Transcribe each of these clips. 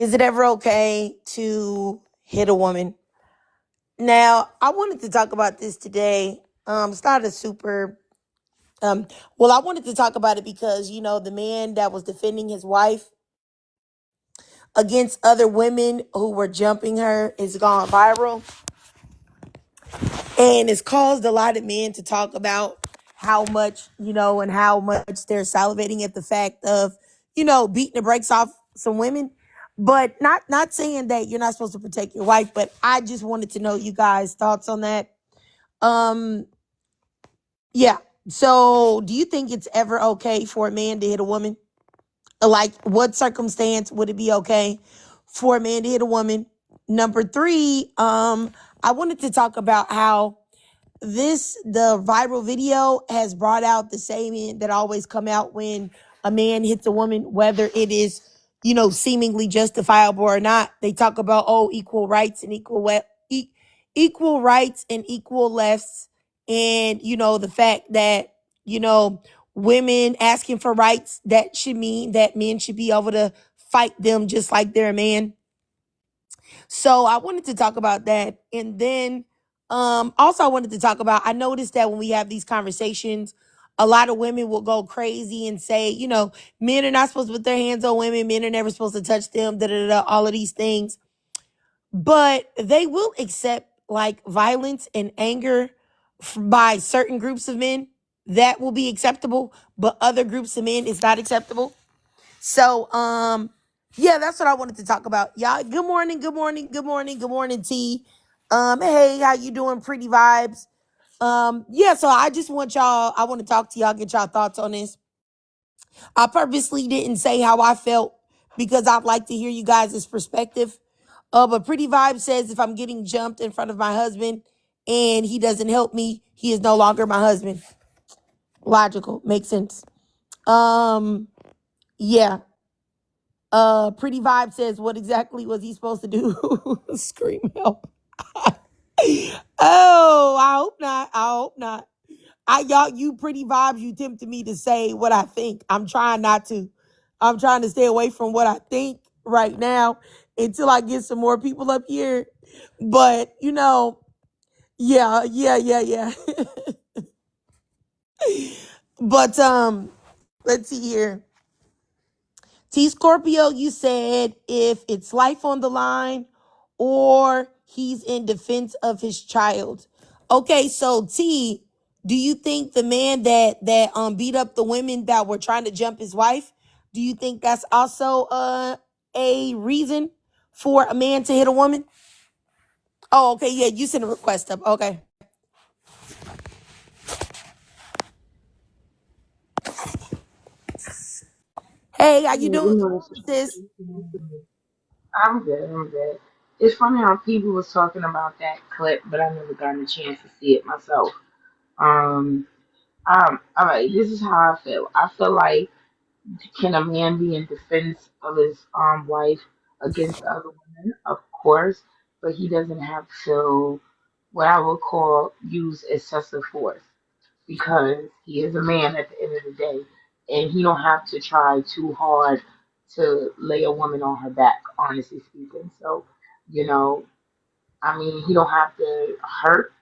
Is it ever okay to hit a woman? Now, I wanted to talk about this today. It's not a super well, I wanted to talk about it because, the man that was defending his wife against other women who were jumping her is gone viral. And it's caused a lot of men to talk about how much, and how much they're salivating at the fact of, beating the brakes off some women. But not saying that you're not supposed to protect your wife, but I just wanted to know you guys' thoughts on that. Um, yeah. So do you think it's ever okay for a man to hit a woman? Like, what circumstance would it be okay for a man to hit a woman? Number three, I wanted to talk about how the viral video has brought out the saying that always come out when a man hits a woman, whether it is, seemingly justifiable or not. They talk about, equal rights and equal rights and equal lefts. And, the fact that, women asking for rights, that should mean that men should be able to fight them just like they're a man. So I wanted to talk about that. And then also I wanted to talk about, I noticed that when we have these conversations, a lot of women will go crazy and say, men are not supposed to put their hands on women, men are never supposed to touch them, da da da, all of these things. But they will accept like violence and anger by certain groups of men. That will be acceptable, but other groups of men is not acceptable. So, yeah, that's what I wanted to talk about. Y'all, good morning, good morning, good morning, good morning, T. Hey, how you doing? Pretty vibes. Yeah, so I just want y'all, I want to talk to y'all, get y'all thoughts on this. I purposely didn't say how I felt because I'd like to hear you guys' perspective. But Pretty Vibe says if I'm getting jumped in front of my husband and he doesn't help me, he is no longer my husband. Logical, makes sense. Yeah. Pretty Vibe says, what exactly was he supposed to do? Scream help. Oh, I hope not. I hope not. You Pretty Vibes, you tempted me to say what I think. I'm trying not to. I'm trying to stay away from what I think right now until I get some more people up here. But, yeah. But let's see here. T Scorpio, you said if it's life on the line or he's in defense of his child. Okay, so T, do you think the man that beat up the women that were trying to jump his wife, do you think that's also a reason for a man to hit a woman? Oh, okay, yeah, you sent a request up. Okay. Hey, how you Yeah, doing, sis? I'm good. I'm good. It's funny how people was talking about that clip, but I never got a chance to see it myself. Um, all right. This is how I feel. I feel like can a man be in defense of his wife against other women? Of course, but he doesn't have to what I would call use excessive force because he is a man at the end of the day, and he don't have to try too hard to lay a woman on her back. Honestly speaking, so you know, I mean, he don't have to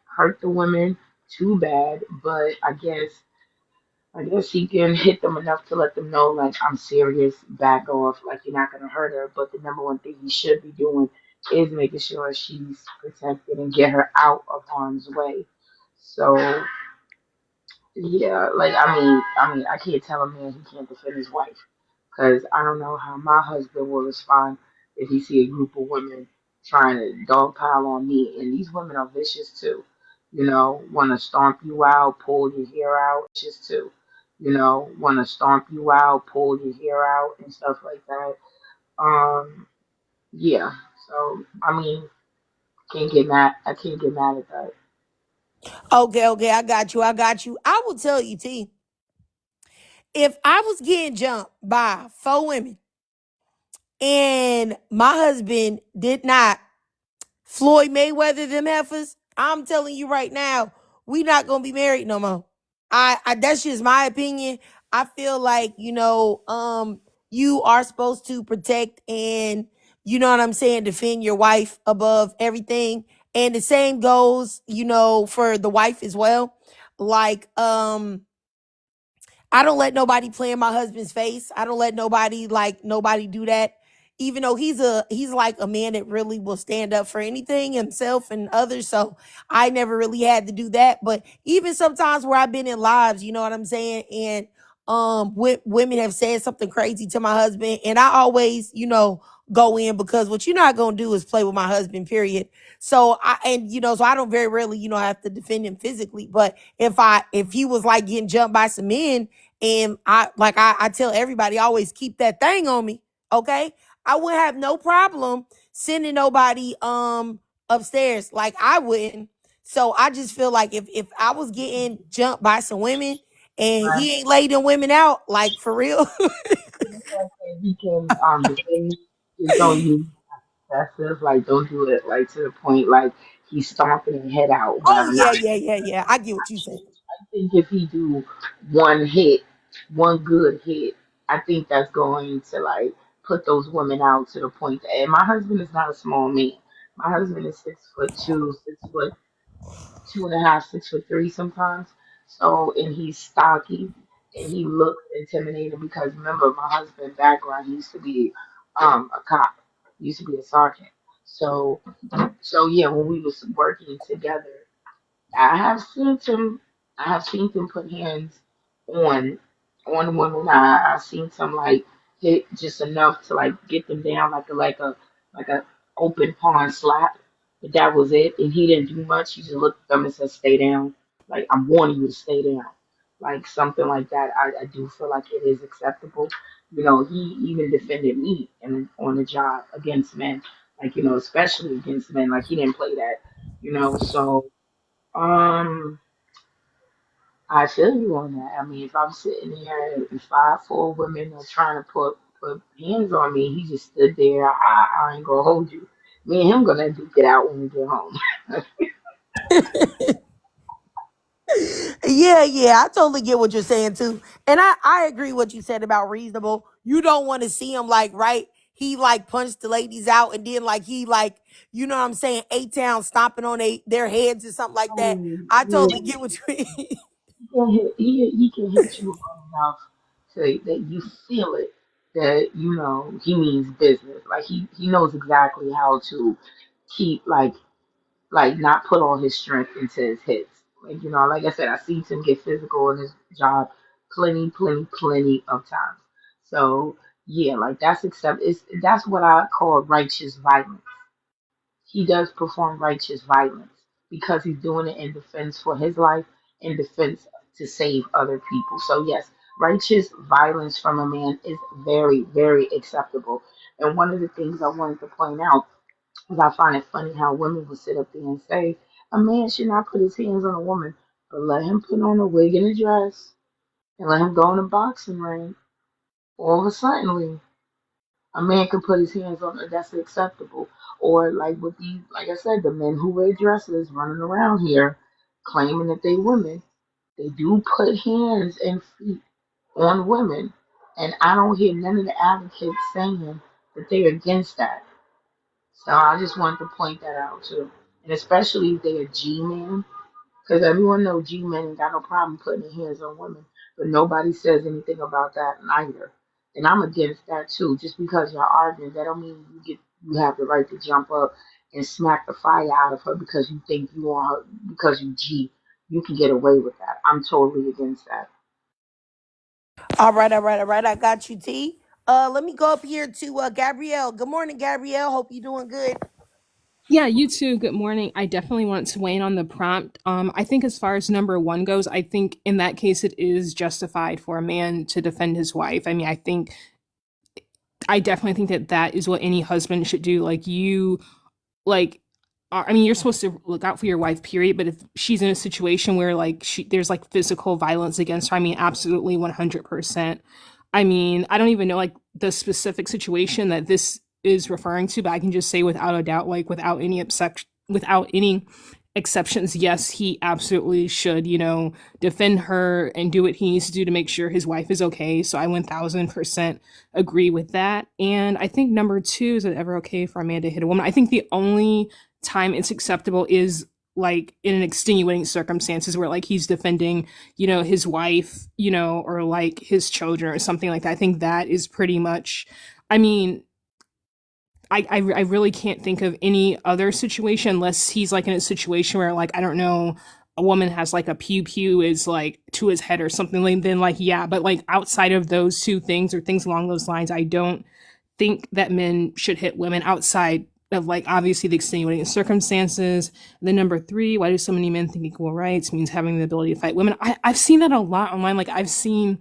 hurt the women too bad, but I guess he can hit them enough to let them know, like, I'm serious, back off, like, you're not going to hurt her. But the number one thing he should be doing is making sure she's protected and get her out of harm's way. So, yeah, like I mean, I can't tell a man he can't defend his wife because I don't know how my husband will respond if he see a group of women trying to dogpile on me. And these women are vicious too. Want to stomp you out, pull your hair out, vicious too. Want to stomp you out, pull your hair out, and stuff like that. Um, yeah. So I mean, can't get mad. I can't get mad at that. Okay, I got you. I got you. I will tell you, T, if I was getting jumped by four women and my husband did not Floyd Mayweather them heifers, I'm telling you right now, we not gonna be married no more. I that's just my opinion. I feel like, you are supposed to protect and you know what I'm saying, defend your wife above everything. And the same goes, for the wife as well. Like, I don't let nobody play in my husband's face. I don't let nobody do that. Even though he's like a man that really will stand up for anything himself and others. So I never really had to do that. But even sometimes where I've been in lives, you know what I'm saying? And women have said something crazy to my husband, and I always, go in, because what you're not gonna do is play with my husband, period. So I don't very rarely, have to defend him physically. But if he was like getting jumped by some men, and I tell everybody, always keep that thing on me. Okay. I wouldn't have no problem sending nobody upstairs. Like, I wouldn't. So I just feel like if I was getting jumped by some women and Right. he ain't laid them women out, like, for real. The fact that he can defend, just don't use excessive. Like, don't do it like to the point like he's stomping his head out, Oh whatever. Not. yeah, yeah, yeah, yeah. I get what you saying. I think if he do one hit, one good hit, I think that's going to like put those women out to the point that. And my husband is not a small man. My husband is 6'2", 6'2.5", 6'3" sometimes. So, and he's stocky and he looks intimidating because remember my husband's background, he used to be a cop. He used to be a sergeant. So yeah, when we was working together, I have seen him. I have seen him put hands on women. I've seen him like hit just enough to like get them down like a open pawn slap. But that was it. And he didn't do much. He just looked at them and said, "Stay down." Like, I'm warning you to stay down. Like something like that. I do feel like it is acceptable. He even defended me and on the job against men. Like, especially against men. Like, he didn't play that. So um, I feel you on that. I mean, if I'm sitting there and 5, 4 women are trying to put hands on me, he just stood there. I ain't gonna hold you. Me and him gonna duke it out when we get home. Yeah, yeah, I totally get what you're saying too. And I agree what you said about reasonable. You don't want to see him like, right? He like punched the ladies out, and then like he like, you know what I'm saying, A-Town stomping on their heads or something like that. Oh, I yeah, totally get what you mean. he can hit you hard enough so that you feel it. That he means business. Like he knows exactly how to keep like not put all his strength into his hits. Like, like I said, I seen him get physical in his job plenty, plenty, plenty of times. So yeah, like that's what I call righteous violence. He does perform righteous violence because he's doing it in defense for his life, in defense to save other people. So yes, righteous violence from a man is very, very acceptable. And one of the things I wanted to point out, because I find it funny how women will sit up there and say, a man should not put his hands on a woman, but let him put on a wig and a dress and let him go in a boxing ring. All of a sudden, a man can put his hands on her, that's acceptable. Or like with these, like I said, the men who wear dresses running around here claiming that they women, they do put hands and feet on women. And I don't hear none of the advocates saying that they're against that. So I just wanted to point that out too. And especially if they're a G man, because everyone knows G men ain't got no problem putting their hands on women. But nobody says anything about that neither. And I'm against that too. Just because you're arguing, that don't mean you have the right to jump up and smack the fire out of her because you think you want her because you G. You can get away with that. I'm totally against that. All right, all right, all right. I got you, T. Let me go up here to Gabrielle. Good morning, Gabrielle. Hope you doing good. Yeah, you too. Good morning. I definitely want to weigh in on the prompt. I think as far as number one goes, I think in that case it is justified for a man to defend his wife. I mean, I definitely think that that is what any husband should do. Like I mean, you're supposed to look out for your wife, period. But if she's in a situation where there's like physical violence against her, I mean, absolutely 100%. I mean, I don't even know like the specific situation that this is referring to, but I can just say without a doubt, like without any exceptions, yes, he absolutely should, defend her and do what he needs to do to make sure his wife is okay. So I 1000% agree with that. And I think number two, is it ever okay for a man to hit a woman? I think the only time it's acceptable is like in an extenuating circumstances where like he's defending, his wife, or like his children or something like that. I think that is pretty much, I mean, I really can't think of any other situation unless he's like in a situation where like I don't know, a woman has like a pew is like to his head or something, like then like yeah, but like outside of those two things or things along those lines, I don't think that men should hit women outside of like obviously the extenuating circumstances. Then number three, why do so many men think equal rights means having the ability to fight women? I've seen that a lot online. Like I've seen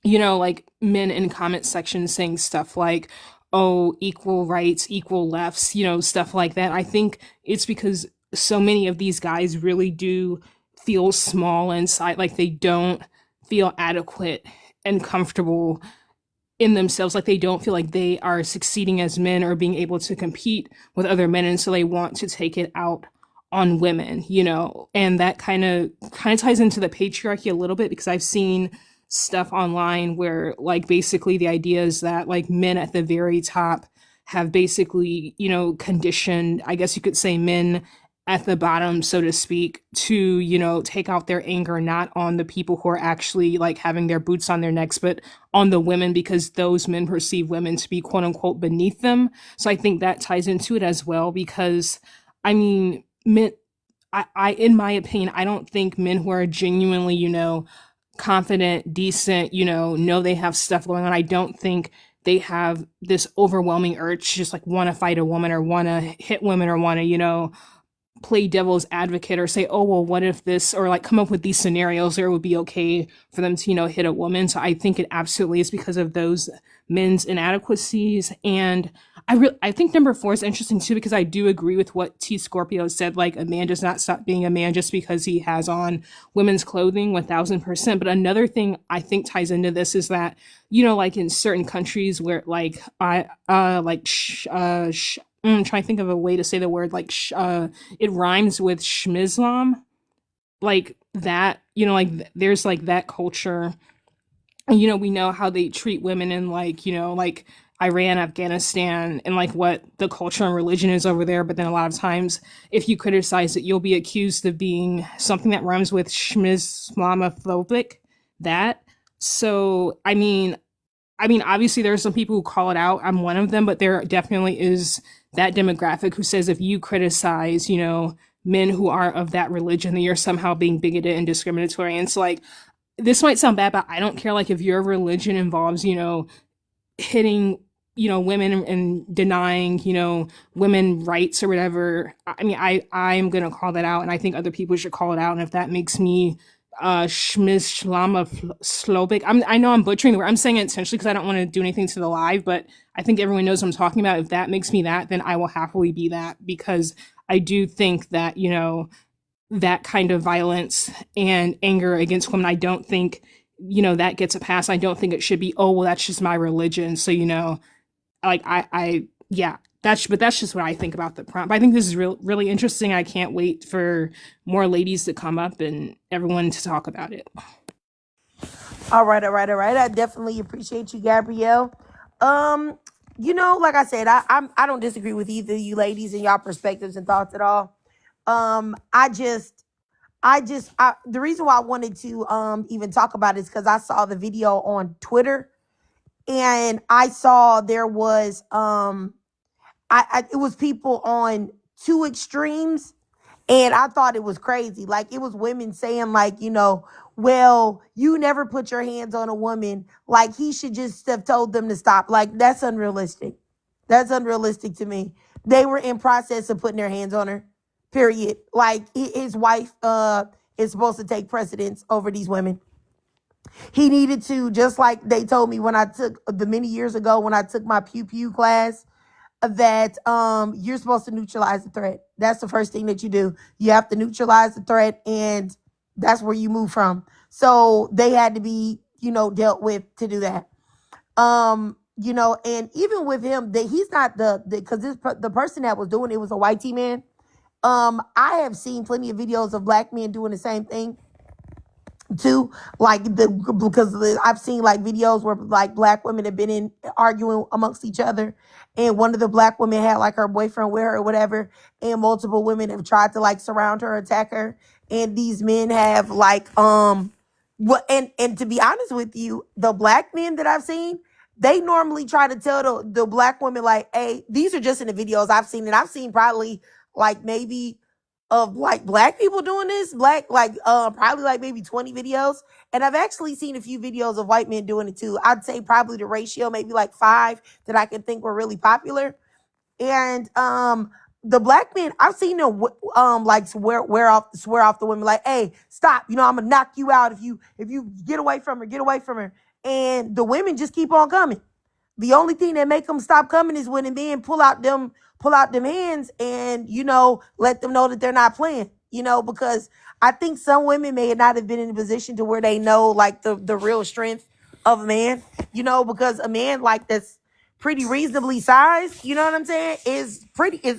like men in comment sections saying stuff like, oh, equal rights, equal lefts, stuff like that. I think it's because so many of these guys really do feel small inside, like they don't feel adequate and comfortable in themselves, like they don't feel like they are succeeding as men or being able to compete with other men, and so they want to take it out on women, and that kind of ties into the patriarchy a little bit, because I've seen stuff online where like basically the idea is that like men at the very top have basically, conditioned, I guess you could say, men at the bottom, so to speak, to, take out their anger not on the people who are actually like having their boots on their necks, but on the women, because those men perceive women to be quote unquote beneath them. So I think that ties into it as well, because I mean, men, I in my opinion, I don't think men who are genuinely, confident, decent, know they have stuff going on, I don't think they have this overwhelming urge to just like want to fight a woman or want to hit women or want to, play devil's advocate or say, oh, well, what if this, or like come up with these scenarios where it would be okay for them to, hit a woman. So I think it absolutely is because of those men's inadequacies. And I think number four is interesting too, because I do agree with what T Scorpio said, like a man does not stop being a man just because he has on women's clothing 1000%. But another thing I think ties into this is that, like in certain countries where like I'm trying to think of a way to say the word, like it rhymes with schmizlam, like that, like there's like that culture. And, we know how they treat women in like, like Iran, Afghanistan, and like what the culture and religion is over there. But then a lot of times, if you criticize it, you'll be accused of being something that rhymes with schmizlamophobic. That. So, obviously there are some people who call it out. I'm one of them, but there definitely is that demographic who says if you criticize, men who are of that religion, then you're somehow being bigoted and discriminatory. And it's like, this might sound bad, but I don't care. Like if your religion involves, hitting, women and denying, women rights or whatever. I'm going to call that out. And I think other people should call it out. And if that makes me Slobik. I know I'm butchering the word. I'm saying it intentionally because I don't want to do anything to the live, but I think everyone knows what I'm talking about. If that makes me that, then I will happily be that, because I do think that, that kind of violence and anger against women, I don't think, that gets a pass. I don't think it should be, oh, well, that's just my religion. So, like yeah, that's just what I think about the prompt. But I think this is really interesting. I can't wait for more ladies to come up and everyone to talk about it. All right. I definitely appreciate you, Gabrielle. Like I said, I don't disagree with either of you ladies and y'all perspectives and thoughts at all. The reason why I wanted to even talk about it is because I saw the video on Twitter, and I saw there was it was people on two extremes, and I thought it was crazy. Like it was women saying like, well, you never put your hands on a woman. Like he should just have told them to stop. Like that's unrealistic. That's unrealistic to me. They were in process of putting their hands on her. Period. Like his wife is supposed to take precedence over these women. He needed to, just like they told me when I took the many years ago when I took my pew pew class, that you're supposed to neutralize the threat. That's the first thing that you do. You have to neutralize the threat, and that's where you move from. So they had to be, dealt with to do that. And even with him, that he's not because the person that was doing it was a white T man, I have seen plenty of videos of black men doing the same thing too, like because I've seen like videos where like black women have been in arguing amongst each other, and one of the black women had like her boyfriend with her or whatever, and multiple women have tried to like surround her, attack her, and these men have like what and to be honest with you, the black men that I've seen, they normally try to tell the black women like, hey, these are just in the videos I've seen, and I've seen probably like maybe of like black people doing this, black like probably like maybe 20 videos. And I've actually seen a few videos of white men doing it too. I'd say probably the ratio, maybe like 5 that I can think were really popular. And the black men, I've seen them like swear off the women, like, hey, stop, I'm gonna knock you out if you get away from her, get away from her. And the women just keep on coming. The only thing that make them stop coming is when the men pull out them hands and, let them know that they're not playing, because I think some women may not have been in a position to where they know like the real strength of a man, because a man like that's pretty reasonably sized, you know what I'm saying, is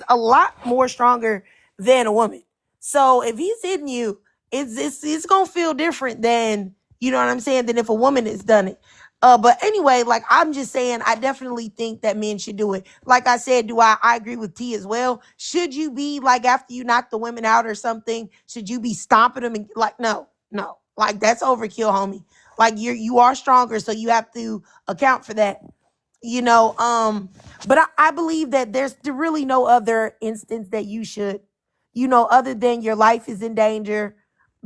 a lot more stronger than a woman. So if he's hitting you, it's gonna feel different than, you know what I'm saying, than if a woman has done it. But anyway, like I'm just saying, I definitely think that men should do it. Like I said, I agree with T as well. Should you be like after you knock the women out or something? Should you be stomping them and like no, like that's overkill, homie. Like you are stronger, so you have to account for that. But I believe that there's really no other instance that you should, other than your life is in danger,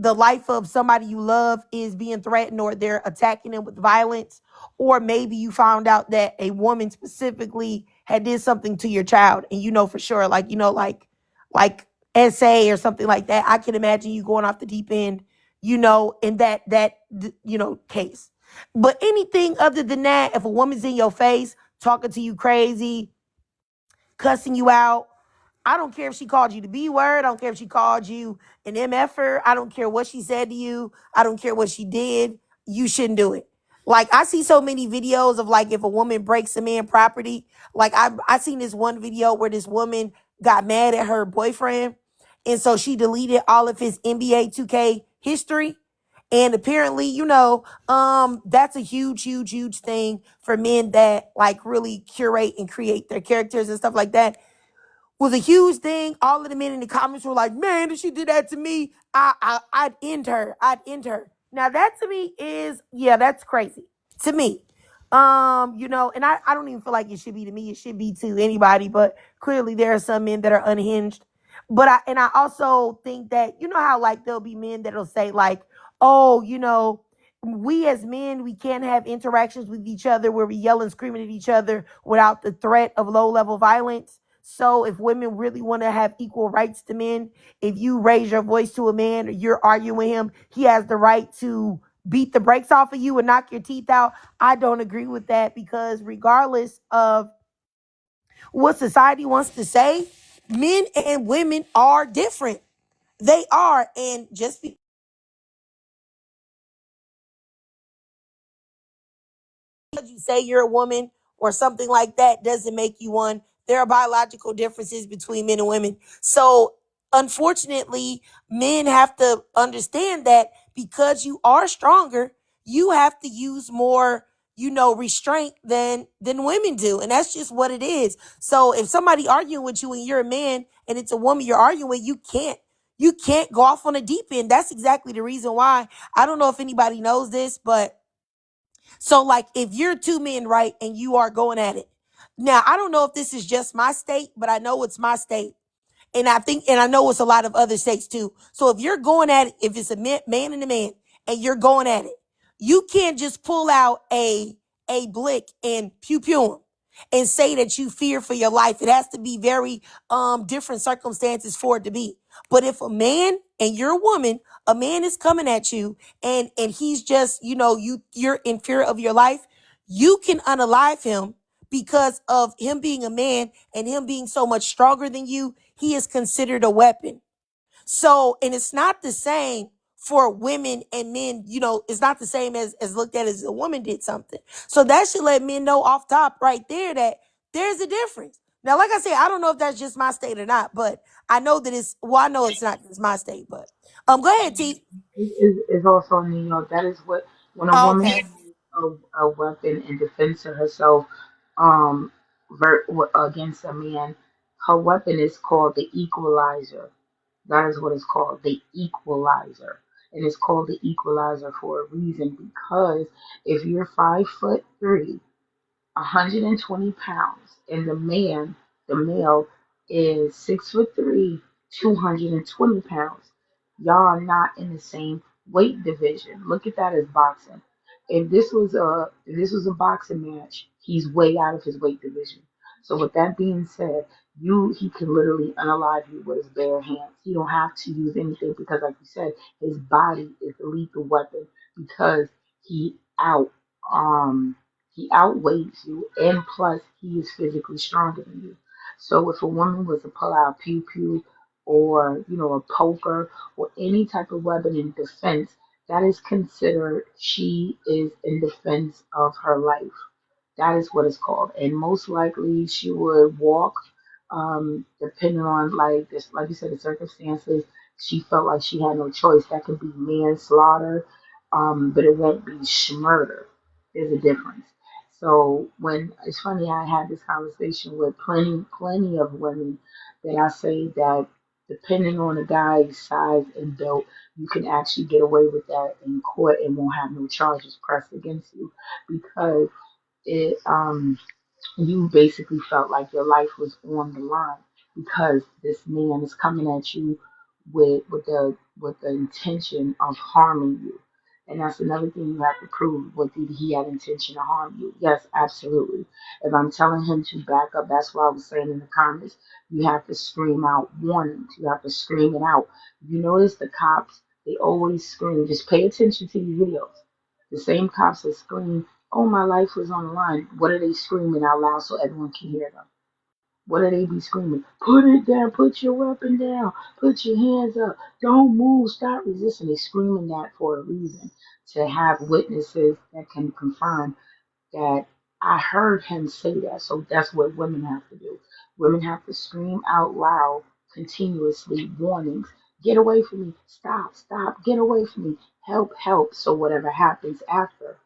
the life of somebody you love is being threatened, or they're attacking them with violence, or maybe you found out that a woman specifically had did something to your child, and for sure, like like SA or something like that. I can imagine you going off the deep end, in that case. But anything other than that, if a woman's in your face, talking to you crazy, cussing you out, I don't care if she called you the B word. I don't care if she called you an MFer. I don't care what she said to you. I don't care what she did. You shouldn't do it. Like I see so many videos of like if a woman breaks a man property. Like I seen this one video where this woman got mad at her boyfriend, and so she deleted all of his NBA 2K history. And apparently, that's a huge, huge, huge thing for men that like really curate and create their characters and stuff like that. Was a huge thing. All of the men in the comments were like, man, if she did that to me, I'd end her. I'd end her. Now that to me is, yeah, that's crazy to me. And I don't even feel like it should be to me. It should be to anybody, but clearly there are some men that are unhinged. But I also think that, how like there'll be men that'll say like, oh, we as men, we can't have interactions with each other where we yell and screaming at each other without the threat of low level violence. So if women really want to have equal rights to men, if you raise your voice to a man or you're arguing with him, he has the right to beat the brakes off of you and knock your teeth out. I don't agree with that, because regardless of what society wants to say, men and women are different. They are. And just because you say you're a woman or something like that doesn't make you one. There are biological differences between men and women. So unfortunately, men have to understand that because you are stronger, you have to use more, restraint than women do. And that's just what it is. So if somebody arguing with you and you're a man and it's a woman you're arguing with, you can't go off on a deep end. That's exactly the reason why. I don't know if anybody knows this, but so like if you're two men, right, and you are going at it. Now, I don't know if this is just my state, but I know it's my state. And I know it's a lot of other states too. So if you're going at it, if it's a man and a man and you're going at it, you can't just pull out a blick and pew pew 'em and say that you fear for your life. It has to be very different circumstances for it to be. But if a man and you're a woman, a man is coming at you and he's just, you're in fear of your life, you can unalive him because of him being a man and him being so much stronger than you. He is considered a weapon. So, and it's not the same for women and men, it's not the same as looked at as a woman did something. So that should let men know off top right there that there's a difference. Now, like I said, I don't know if that's just my state or not, but I know that it's well, I know it's not just my state, but go ahead, T. Is also in New York. That is what when a Oh, woman okay. uses a weapon in defense of herself, um, against a man, her weapon is called the equalizer. That is what it's called, the equalizer. And it's called the equalizer for a reason because if you're 5'3" 120 pounds, and the male, is 6'3", 220 pounds. Y'all are not in the same weight division. Look at that as boxing. If this was a boxing match, he's way out of his weight division. So with that being said, he can literally unalive you with his bare hands. He don't have to use anything because, like you said, his body is the lethal weapon because he out um he outweighs you, and plus he is physically stronger than you. So if a woman was to pull out pew pew or a poker or any type of weapon in defense, that is considered she is in defense of her life. That is what it's called. And most likely she would walk, depending on like this, like you said, the circumstances. She felt like she had no choice. That could be manslaughter, but it won't be murder. There's a difference. So when it's funny, I had this conversation with plenty of women that I say that depending on the guy's size and build, you can actually get away with that in court and won't have no charges pressed against you because it you basically felt like your life was on the line because this man is coming at you with the intention of harming you. And that's another thing you have to prove. What did he have intention to harm you? Yes, absolutely. If I'm telling him to back up, that's why I was saying in the comments, you have to scream out warnings. You have to scream it out. You notice the cops, they always scream. Just pay attention to these videos. The same cops that scream, "Oh, my life was on the line." What are they screaming out loud so everyone can hear them? What do they be screaming? Put it down, put your weapon down, put your hands up, don't move, stop resisting. They screaming that for a reason to have witnesses that can confirm that I heard him say that. So that's what women have to do. Women have to scream out loud continuously warnings. Get away from me. Stop, stop, get away from me. Help, help. So whatever happens after,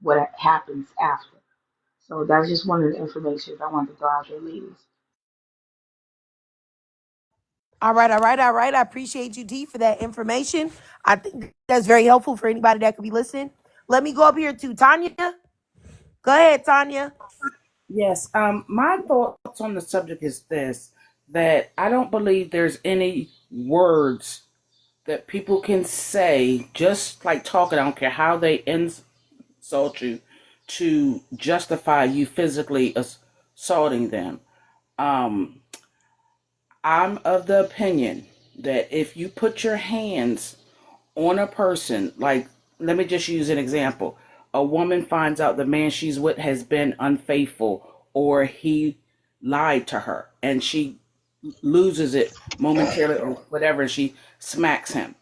what happens after. So that's just one of the information I wanted to throw out there, ladies. All right, all right, all right. I appreciate you, D, for that information. I think that's very helpful for anybody that could be listening. Let me go up here to Tanya. Go ahead, Tanya. Yes, my thoughts on the subject is this, that I don't believe there's any words that people can say, just like talking, I don't care how they insult you, to justify you physically assaulting them. Um, I'm of the opinion that if you put your hands on a person, like, let me just use an example. A woman finds out the man she's with has been unfaithful or he lied to her and she loses it momentarily or whatever, and she smacks him.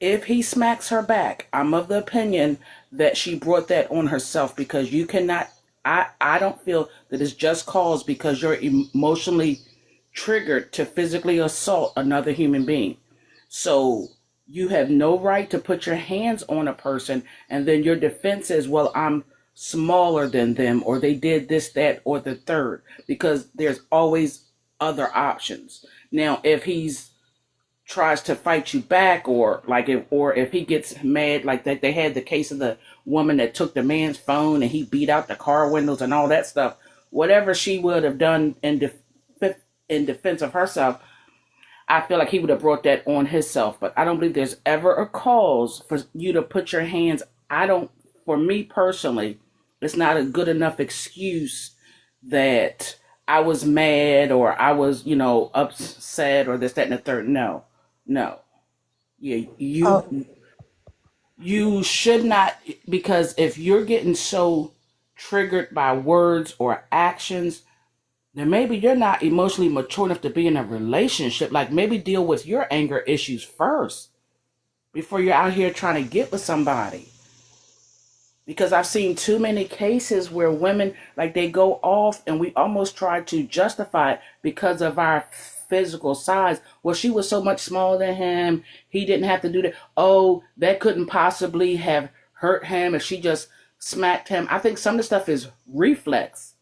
If he smacks her back, I'm of the opinion that she brought that on herself because you cannot, I don't feel that it's just cause because you're emotionally triggered to physically assault another human being. So you have no right to put your hands on a person and then your defense is, well, I'm smaller than them or they did this, that, or the third, because there's always other options. Now, if he's tries to fight you back or if he gets mad like that, they had the case of the woman that took the man's phone and he beat out the car windows and all that stuff. Whatever she would have done in defense of herself, I feel like he would have brought that on himself. But I don't believe there's ever a cause for you to put your hands. I don't, for me personally, it's not a good enough excuse that I was mad or I was, upset or this, that, and the third. No, no. Yeah, Oh, you should not, because if you're getting so triggered by words or actions, then maybe you're not emotionally mature enough to be in a relationship. Like maybe deal with your anger issues first before you're out here trying to get with somebody. because I've seen too many cases where women, like, they go off and we almost try to justify it because of our physical size. Well, she was so much smaller than him. He didn't have to do that. Oh, that couldn't possibly have hurt him if she just smacked him. I think some of the stuff is reflex.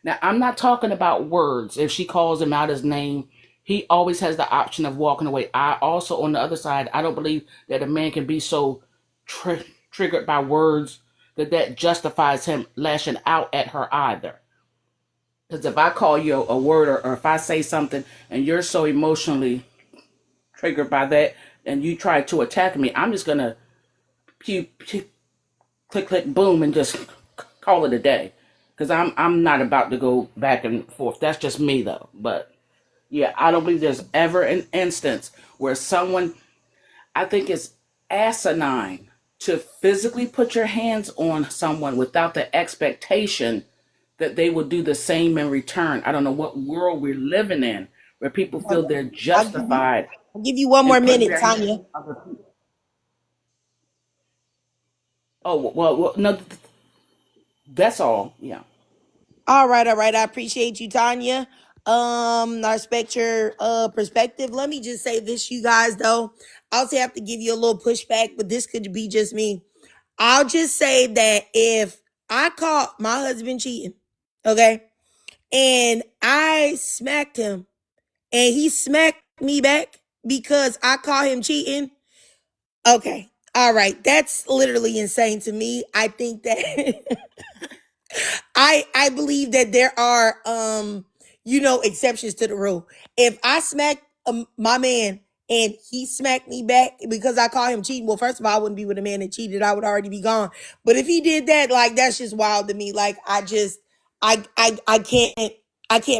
Now, I'm not talking about words. If she calls him out his name, he always has the option of walking away. I also, on the other side, I don't believe that a man can be so triggered by words that justifies him lashing out at her either. Because if I call you a word, or if I say something and you're so emotionally triggered by that and you try to attack me, I'm just going to click, click, boom, and just call it a day. Because I'm not about to go back and forth. That's just me, though. But yeah, I don't believe there's ever an instance where someone, I think it's asinine to physically put your hands on someone without the expectation that they will do the same in return. I don't know what world we're living in where people feel they're justified I'll give you one in more putting minute, their hands Tanya. on other people. Oh, well, no, that's all. Yeah. All right, all right. I appreciate you, Tanya. I respect your perspective. Let me just say this, you guys, though. I also have to give you a little pushback, but this could be just me. I'll just say that if I caught my husband cheating, okay, and I smacked him and he smacked me back because I caught him cheating, okay. All right, that's literally insane to me. I think that I believe that there are exceptions to the rule. If I smack my man and he smacked me back because I call him cheating, well, first of all, I wouldn't be with a man that cheated. I would already be gone. But if he did that, like, that's just wild to me. Like, I can't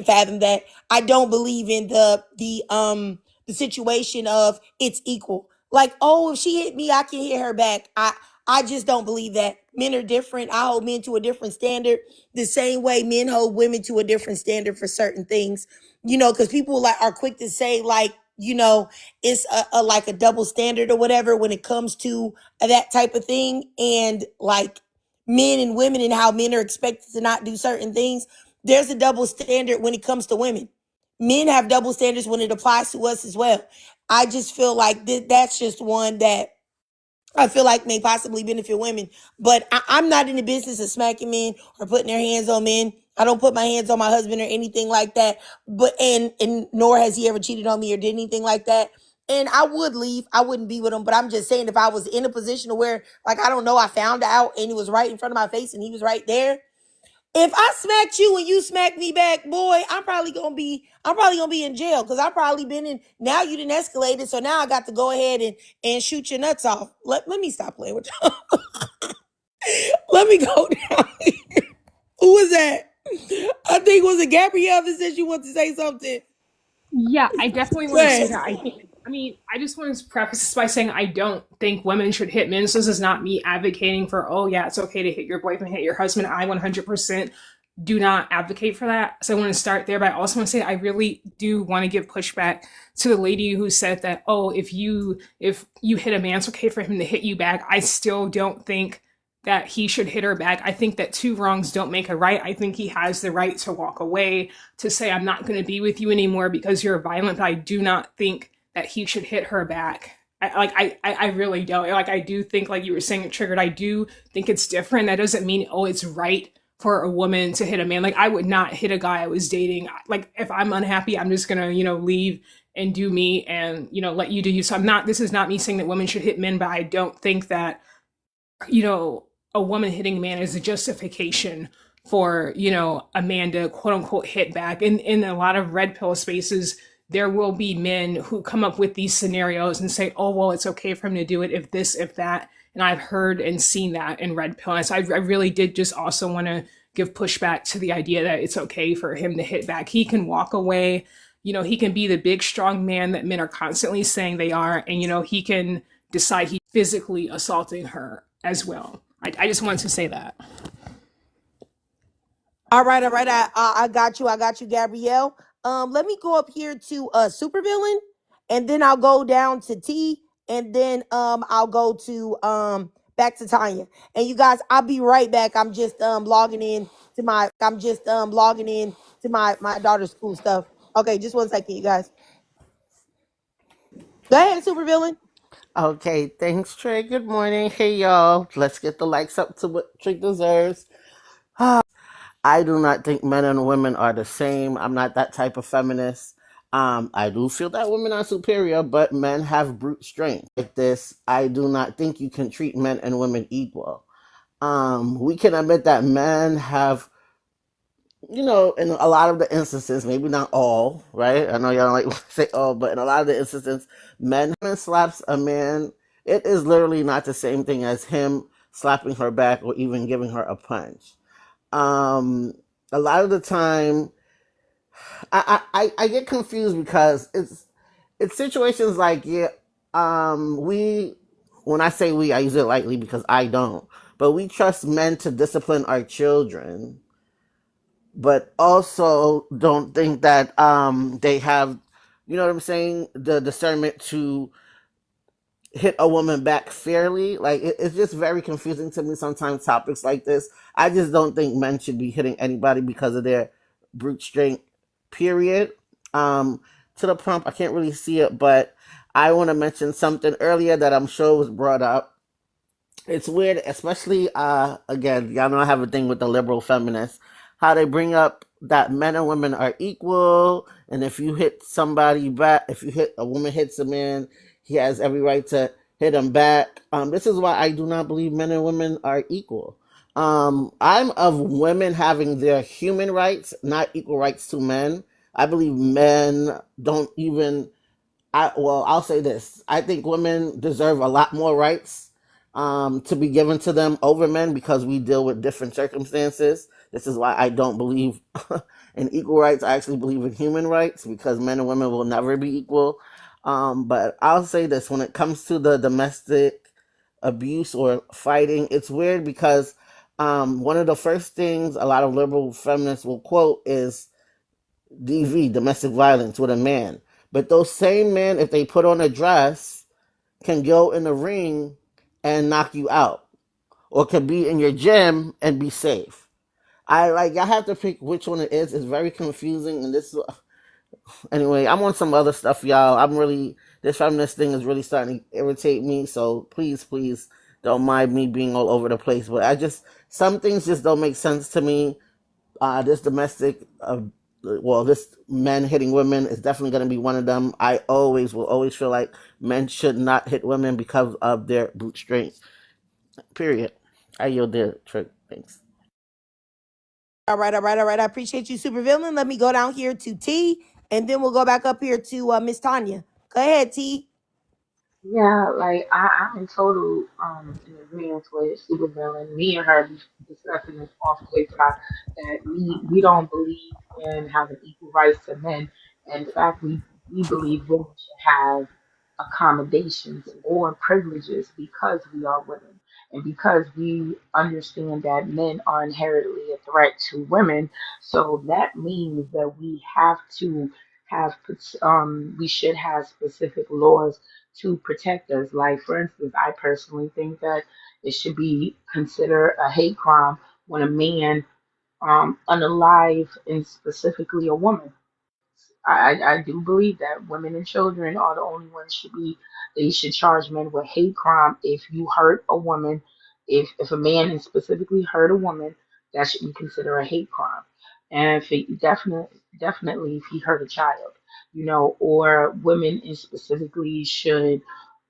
fathom that. I don't believe in the situation of it's equal. Like, oh, if she hit me, I can hit her back. I just don't believe that. Men are different. I hold men to a different standard the same way men hold women to a different standard for certain things. Because people like are quick to say, like, it's a like a double standard or whatever when it comes to that type of thing. And like men and women and how men are expected to not do certain things. There's a double standard when it comes to women. Men have double standards when it applies to us as well. I just feel like that's just one that I feel like may possibly benefit women. But I'm not in the business of smacking men or putting their hands on men. I don't put my hands on my husband or anything like that. But and nor has he ever cheated on me or did anything like that. And I would leave. I wouldn't be with him. But I'm just saying, if I was in a position to where, like, I don't know, I found out and it was right in front of my face and he was right there. If I smacked you and you smacked me back, boy, I'm probably gonna be in jail because I've probably been in. Now you didn't escalate it, so now I got to go ahead and shoot your nuts off. Let me stop playing with you. Let me go down here. Who was that? I think was it Gabrielle that said she wanted to say something. Yeah, I definitely Go want to say ahead. that. I just want to preface this by saying I don't think women should hit men. So this is not me advocating for, oh, yeah, it's okay to hit your boyfriend, hit your husband. I 100% do not advocate for that. So I want to start there, but I also want to say I really do want to give pushback to the lady who said that, oh, if you hit a man, it's okay for him to hit you back. I still don't think that he should hit her back. I think that two wrongs don't make a right. I think he has the right to walk away, to say, I'm not going to be with you anymore because you're violent, but I do not think that he should hit her back. I really don't. Like, I do think, like you were saying, it triggered. I do think it's different. That doesn't mean, oh, it's right for a woman to hit a man. Like, I would not hit a guy I was dating. Like, if I'm unhappy, I'm just gonna, leave and do me and, let you do you. So this is not me saying that women should hit men, but I don't think that, a woman hitting a man is a justification for, a man to quote unquote hit back. In a lot of red pill spaces, there will be men who come up with these scenarios and say, oh, well, it's okay for him to do it if this, if that. And I've heard and seen that in red pill. And so I really did just also want to give pushback to the idea that it's okay for him to hit back. He can walk away. He can be the big, strong man that men are constantly saying they are. And, he can decide he's physically assaulting her as well. I just wanted to say that. All right, all right. I got you. I got you, Gabrielle. Let me go up here to supervillain, and then I'll go down to T, and then I'll go to back to Tanya. And you guys, I'll be right back. I'm just logging in to my daughter's school stuff. Okay, just 1 second, you guys. Go ahead, super villain. Okay, thanks, Trey. Good morning. Hey, y'all. Let's get the likes up to what Trey deserves. I do not think men and women are the same. I'm not that type of feminist. I do feel that women are superior, but men have brute strength. Like this, I do not think you can treat men and women equal. We can admit that men have, in a lot of the instances, maybe not all, right? I know y'all don't like to say all, but in a lot of the instances, men slaps a man. It is literally not the same thing as him slapping her back or even giving her a punch. A lot of the time, I get confused because it's situations like, yeah, we, when I say we, I use it lightly because I don't, but we trust men to discipline our children, but also don't think that they have, you know what I'm saying, the discernment to hit a woman back fairly. Like it's just very confusing to me sometimes, topics like this. I just don't think men should be hitting anybody because of their brute strength, period. To the prompt, I can't really see it, but I want to mention something earlier that I'm sure was brought up. It's weird, especially again, y'all know I have a thing with the liberal feminists, how they bring up that men and women are equal, and if you hit somebody back, if you hit a woman hits a man, he has every right to hit him back. This is why I do not believe men and women are equal. I'm of women having their human rights, not equal rights to men. I believe men don't even I'll say this. I think women deserve a lot more rights to be given to them over men because we deal with different circumstances. This is why I don't believe in equal rights. I actually believe in human rights because men and women will never be equal. But I'll say this, when it comes to the domestic abuse or fighting, it's weird because one of the first things a lot of liberal feminists will quote is DV, domestic violence, with a man. But those same men, if they put on a dress, can go in the ring and knock you out, or can be in your gym and be safe. I have to pick which one it is. It's very confusing, and anyway. I'm on some other stuff, y'all. This feminist thing is really starting to irritate me. So please don't mind me being all over the place. But some things just don't make sense to me. This this men hitting women is definitely going to be one of them. I will always feel like men should not hit women because of their brute strength. Period. I yield there, Trick. Thanks. All right. I appreciate you, super villain. Let me go down here to T, and then we'll go back up here to Miss Tanya. Go ahead, T. Yeah, like I'm in total in agreement with Super Villain. Me and her be discussing this off TikTok that we don't believe in having equal rights to men. In fact, we believe women should have accommodations or privileges because we are women and because we understand that men are inherently a threat to women. So that means that we should have specific laws to protect us. Like, for instance, I personally think that it should be considered a hate crime when a man unalive and specifically a woman. I do believe that women and children are the only ones they should charge men with hate crime if you hurt a woman, if a man and specifically hurt a woman, that should be considered a hate crime. And if it definitely if he hurt a child, or women and specifically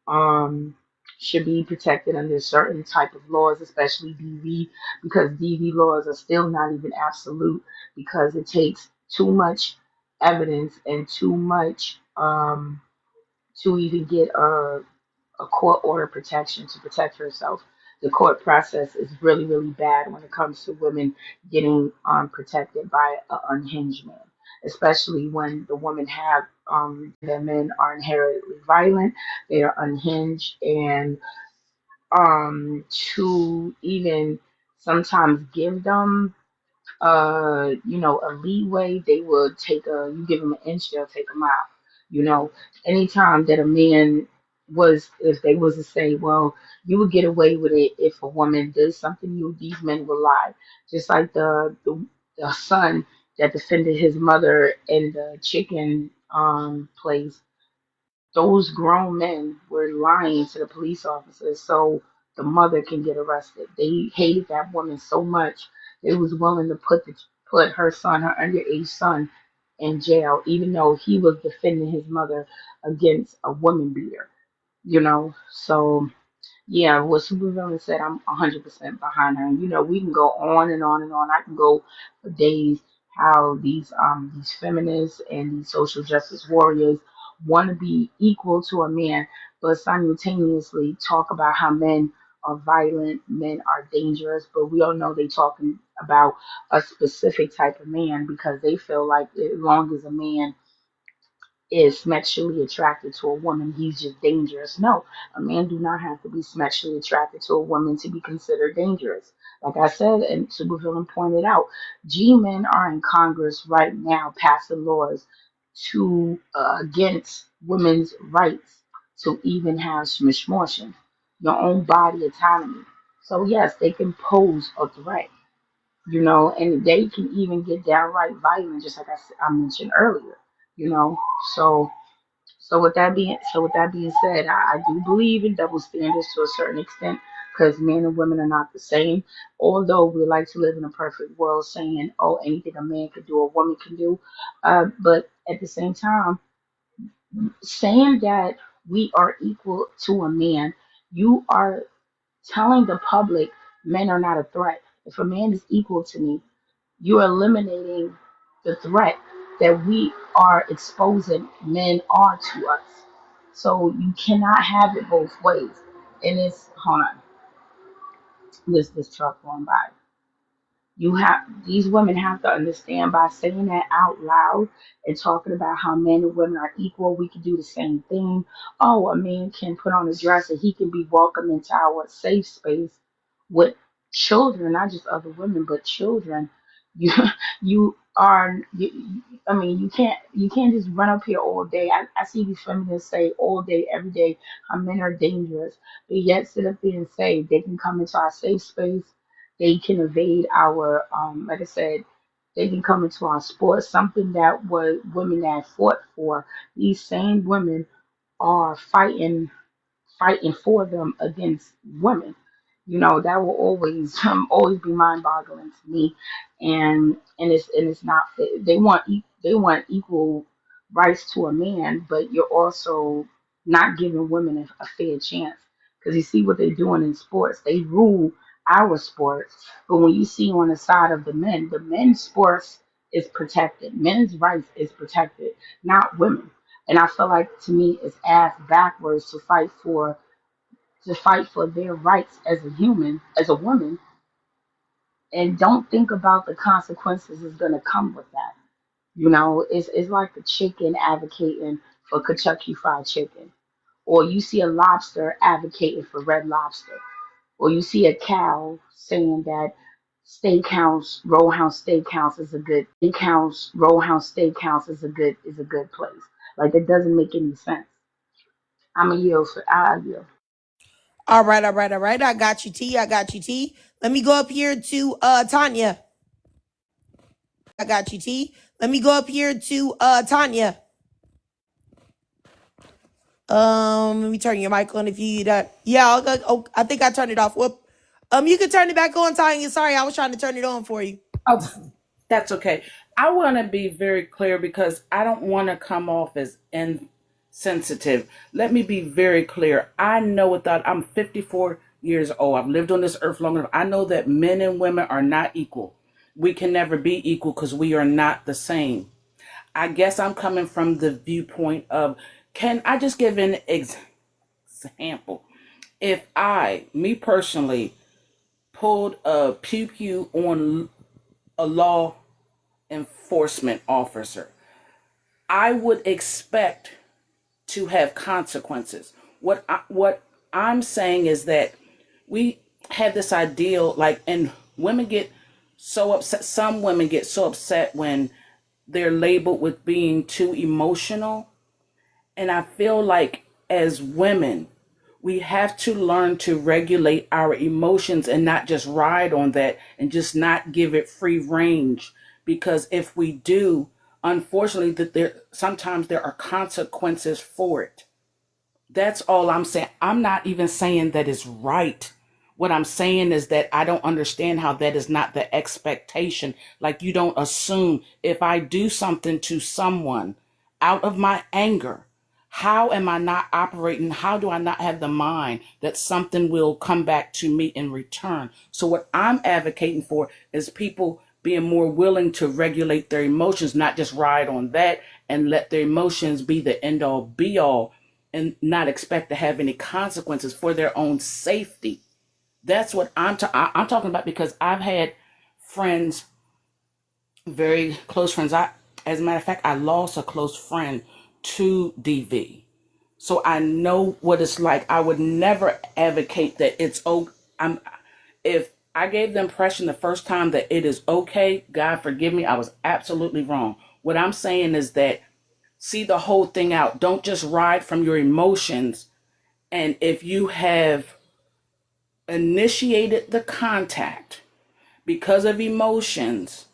um should be protected under certain type of laws, especially DV, because DV laws are still not even absolute because it takes too much evidence and too much to even get a court order protection to protect herself. The court process is really, really bad when it comes to women getting protected by an unhinged man, especially when the women have that men are inherently violent, they are unhinged, and to even sometimes give them a leeway, they would you give them an inch, they'll take a mile. You know, anytime that a man was if they was to say, well, you would get away with it if a woman did something, these men would lie. Just like the son that defended his mother in the chicken place, those grown men were lying to the police officers so the mother can get arrested. They hated that woman so much they was willing to put her son, her underage son, in jail, even though he was defending his mother against a woman beater. So yeah, what Supervillain said, I'm 100% behind her. And we can go on and on and on. I can go for days how these feminists and these social justice warriors want to be equal to a man, but simultaneously talk about how men are violent, men are dangerous. But we all know they talking about a specific type of man because they feel like as long as a man is sexually attracted to a woman, he's just dangerous. No, a man do not have to be sexually attracted to a woman to be considered dangerous. Like I said, and Supervillain pointed out, G-men are in Congress right now passing laws to against women's rights to even have smishmortion, your own body autonomy. So yes, they can pose a threat, and they can even get downright violent, just like I mentioned earlier, you know. So, so with that being said, I do believe in double standards to a certain extent, because men and women are not the same. Although we like to live in a perfect world, saying, "Oh, anything a man can do, a woman can do," but at the same time, saying that we are equal to a man, you are telling the public men are not a threat. If a man is equal to me, you're eliminating the threat that we are exposing men are to us. So you cannot have it both ways. And it's hold on, this truck going by. These women have to understand, by saying that out loud and talking about how men and women are equal, we can do the same thing. Oh, a man can put on a dress and he can be welcome into our safe space with children, not just other women, but children. You you are I mean, you can't just run up here all day. I see these feminists say all day, every day, how men are dangerous, but yet sit up there and say they can come into our safe space, they can evade our, like I said, they can come into our sports, something that was women that fought for. These same women are fighting for them against women. That will always always be mind boggling to me, and it's not fair. They want equal rights to a man, but you're also not giving women a fair chance, because you see what they're doing in sports. They rule our sports, but when you see on the side of the men's sports is protected. Men's rights is protected, not women. And I feel like, to me, it's ass backwards to fight for their rights as a human, as a woman, and don't think about the consequences that's gonna come with that. It's like the chicken advocating for Kentucky Fried Chicken, or you see a lobster advocating for Red Lobster, or you see a cow saying that Roadhouse Steakhouse is a good place. Like, that doesn't make any sense. I yield. All right, all right, all right. I got you, T. I got you, T. Let me go up here to Tanya. I got you, T. Let me go up here to Tanya. Let me turn your mic on if you that. Yeah, I think I turned it off. Whoop. You can turn it back on, Tanya. Sorry, I was trying to turn it on for you. Oh, that's okay. I want to be very clear because I don't want to come off as insensitive. Let me be very clear. I know without, I'm 54 years old. I've lived on this earth long enough. I know that men and women are not equal. We can never be equal because we are not the same. I guess I'm coming from the viewpoint of, can I just give an example? If me personally, pulled a pew pew on a law enforcement officer, I would expect to have consequences. What I'm saying is that we have this ideal, like, and women get so upset. Some women get so upset when they're labeled with being too emotional, and I feel like as women, we have to learn to regulate our emotions and not just ride on that and just not give it free range. Because if we do, unfortunately, sometimes there are consequences for it. That's all I'm saying. I'm not even saying that it's right. What I'm saying is that I don't understand how that is not the expectation. Like, you don't assume if I do something to someone out of my anger, how am I not operating? How do I not have the mind that something will come back to me in return? So what I'm advocating for is people being more willing to regulate their emotions, not just ride on that and let their emotions be the end all be all and not expect to have any consequences for their own safety. That's what I'm talking about, because I've had friends, very close friends. As a matter of fact, I lost a close friend to DV. So I know what it's like. I would never advocate that it's okay. If I gave the impression the first time that it is okay, God forgive me, I was absolutely wrong. What I'm saying is that see the whole thing out. Don't just ride from your emotions. And if you have initiated the contact because of emotions,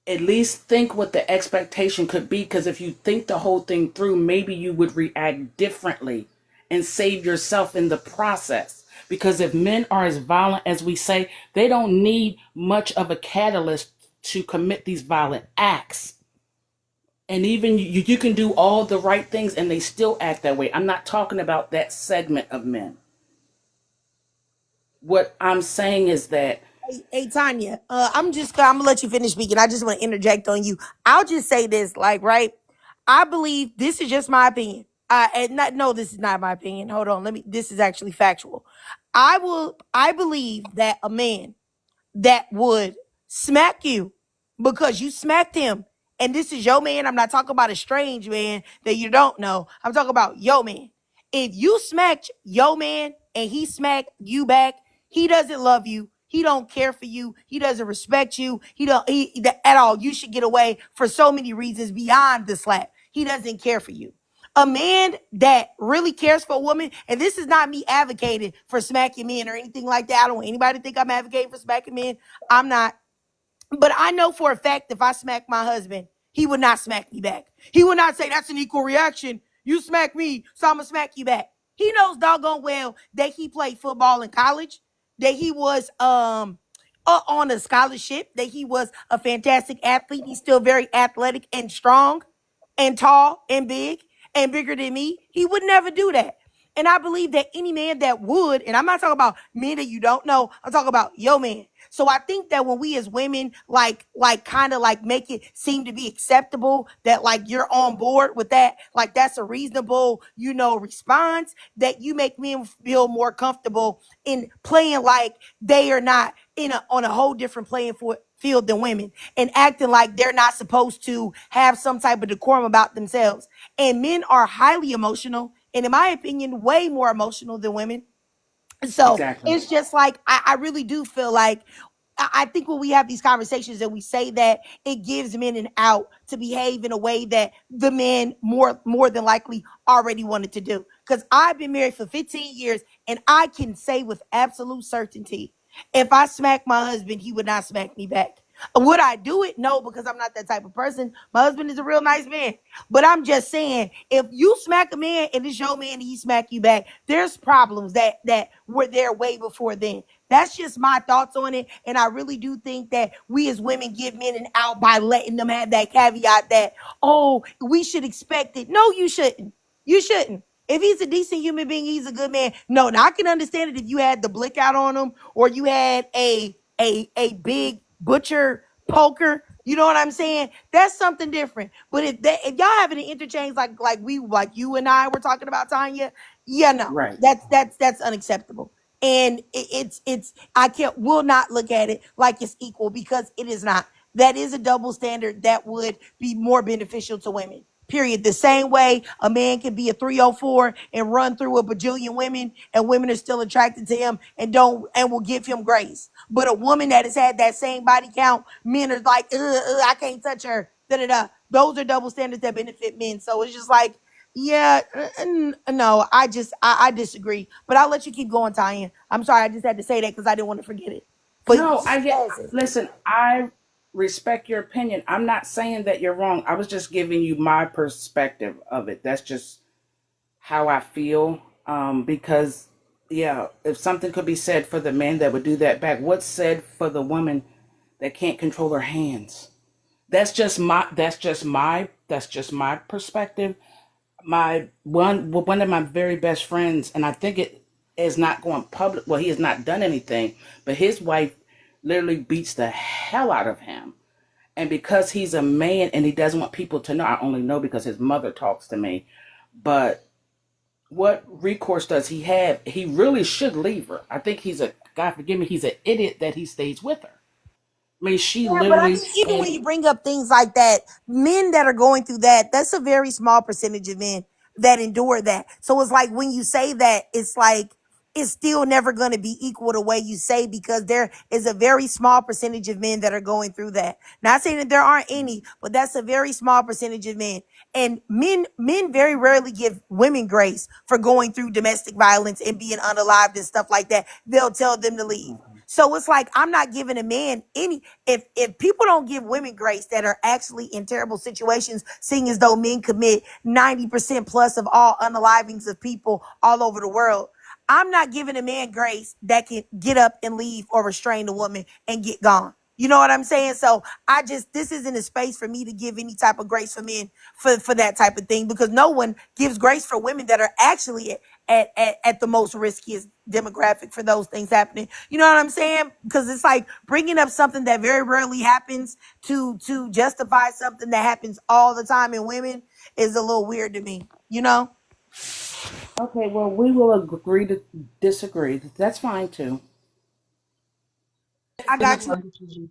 at least think what the expectation could be. Because if you think the whole thing through, maybe you would react differently and save yourself in the process. Because if men are as violent as we say, they don't need much of a catalyst to commit these violent acts. And even you can do all the right things and they still act that way. I'm not talking about that segment of men. What I'm saying is that Hey Tanya, I'm gonna let you finish speaking. I just want to interject on you. I'll just say this, like, right? I believe this is just my opinion. And not no, this is not my opinion. Hold on, this is actually factual. I believe that a man that would smack you because you smacked him. And this is your man. I'm not talking about a strange man that you don't know. I'm talking about your man. If you smacked your man and he smacked you back, he doesn't love you. He don't care for you. He doesn't respect you. At all. You should get away for so many reasons beyond the slap. He doesn't care for you. A man that really cares for a woman, and this is not me advocating for smacking men or anything like that. I don't want anybody to think I'm advocating for smacking men. I'm not. But I know for a fact if I smack my husband, he would not smack me back. He would not say that's an equal reaction. You smack me, so I'm going to smack you back. He knows doggone well that he played football in college, that he was on a scholarship, that he was a fantastic athlete. He's still very athletic and strong and tall and big and bigger than me. He would never do that. And I believe that any man that would, and I'm not talking about men that you don't know, I'm talking about your man. So I think that when we as women kind of like make it seem to be acceptable that like you're on board with that, like that's a reasonable, response, that you make men feel more comfortable in playing like they are not on a whole different playing field than women, and acting like they're not supposed to have some type of decorum about themselves. And men are highly emotional, and in my opinion, way more emotional than women. So exactly. it's just like I really do feel like I think when we have these conversations and we say that, it gives men an out to behave in a way that the men more than likely already wanted to do. Because I've been married for 15 years and I can say with absolute certainty, if I smack my husband, he would not smack me back. Would I do it? No, because I'm not that type of person. My husband is a real nice man. But I'm just saying, if you smack a man and it's your man and he smack you back, there's problems that were there way before then. That's just my thoughts on it. And I really do think that we as women give men an out by letting them have that caveat that, oh, we should expect it. No, you shouldn't. You shouldn't. If he's a decent human being, he's a good man. No, now I can understand it if you had the blick out on him or you had a big butcher poker. You know what I'm saying? That's something different. But if y'all having an interchange like you and I were talking about, Tanya, yeah, no, Right. that's unacceptable. And it's I can't will not look at it like it's equal, because it is not. That is a double standard that would be more beneficial to women. Period. The same way a man can be a 304 and run through a bajillion women, and women are still attracted to him and will give him grace. But a woman that has had that same body count, men are like, I can't touch her. Da da da. Those are double standards that benefit men. So it's just like Yeah, no, I disagree. But I'll let you keep going, Tyan. I'm sorry, I just had to say that because I didn't want to forget it. But No, I get. yes, Listen, I respect your opinion. I'm not saying that you're wrong. I was just giving you my perspective of it. That's just how I feel. Because yeah, if something could be said for the man that would do that back, what's said for the woman that can't control her hands? That's just my perspective. My one of my very best friends, and I think it is not going public. Well, he has not done anything, but his wife literally beats the hell out of him. And because he's a man and he doesn't want people to know, I only know because his mother talks to me. But what recourse does he have? He really should leave her. I think he's a, God forgive me, he's an idiot that he stays with her. I mean, she yeah, but I literally, mean, even when you bring up things like that, men that are going through that, that's a very small percentage of men that endure that. So it's like when you say that, it's like it's still never going to be equal the way you say because there is a very small percentage of men that are going through that. Not saying that there aren't any, but that's a very small percentage of men. And men very rarely give women grace for going through domestic violence and being unalived and stuff like that. They'll tell them to leave. So it's like I'm not giving a man any if people don't give women grace that are actually in terrible situations, seeing as though men commit 90% plus of all unalivings of people all over the world. I'm not giving a man grace that can get up and leave or restrain a woman and get gone. You know what I'm saying? So this isn't a space for me to give any type of grace for men for that type of thing because no one gives grace for women that are actually at the most riskiest demographic for those things happening. You know what I'm saying? Because it's like bringing up something that very rarely happens to justify something that happens all the time in women is a little weird to me. You know? okay, well, we will agree to disagree. That's fine too. I I just got you. wanted to.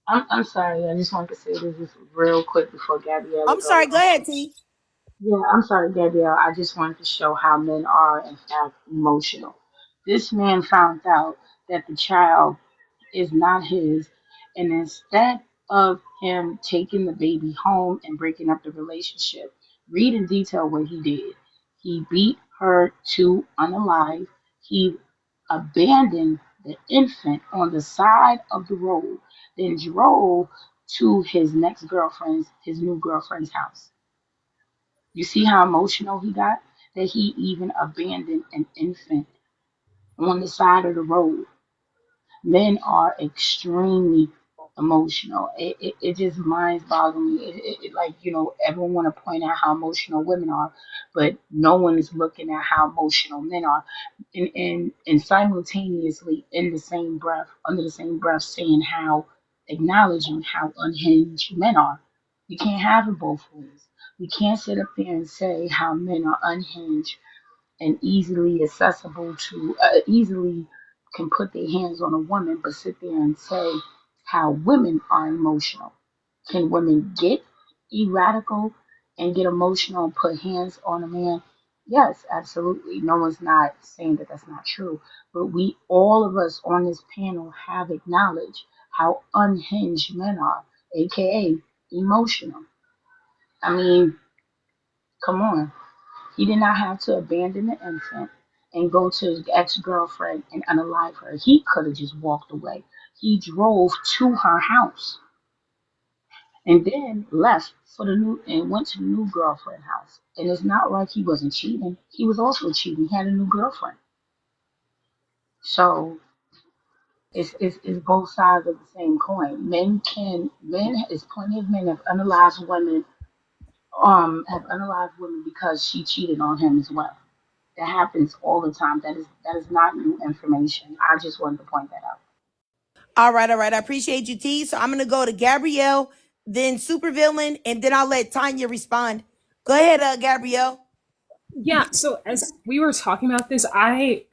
I'm sorry. I just wanted to say this just real quick before Gabriella I'm go. sorry. Go ahead, T. Yeah, I'm sorry, Gabrielle. I just wanted to show how men are, in fact, emotional. This man found out that the child is not his, and instead of him taking the baby home and breaking up the relationship, read in detail what he did. He beat her to unalive. He abandoned the infant on the side of the road, then drove to his new girlfriend's house. You see how emotional he got? That he even abandoned an infant on the side of the road. Men are extremely emotional. It just mind boggles me. Like, everyone want to point out how emotional women are, but no one is looking at how emotional men are. And simultaneously, in the same breath, under the same breath, saying acknowledging how unhinged men are. You can't have it both ways. We can't sit up there and say how men are unhinged and easily accessible to easily can put their hands on a woman, but sit there and say how women are emotional. Can women get erratical and get emotional and put hands on a man? Yes, absolutely. No one's not saying that that's not true, but we, all of us on this panel, have acknowledged how unhinged men are, aka emotional. I mean, come on. He did not have to abandon the infant and go to his ex girlfriend and unalive her. He could have just walked away. He drove to her house and then left for the new and went to the new girlfriend house. And it's not like he wasn't cheating. He was also cheating. He had a new girlfriend. So it's both sides of the same coin. Men is plenty of men have unalived women because she cheated on him as well. That happens all the time. That is not new information. I just wanted to point that out. All right, all right. I appreciate you, T. So I'm gonna go to Gabrielle, then Supervillain, and then I'll let Tanya respond. Go ahead, Gabrielle. Yeah, so as we were talking about this, I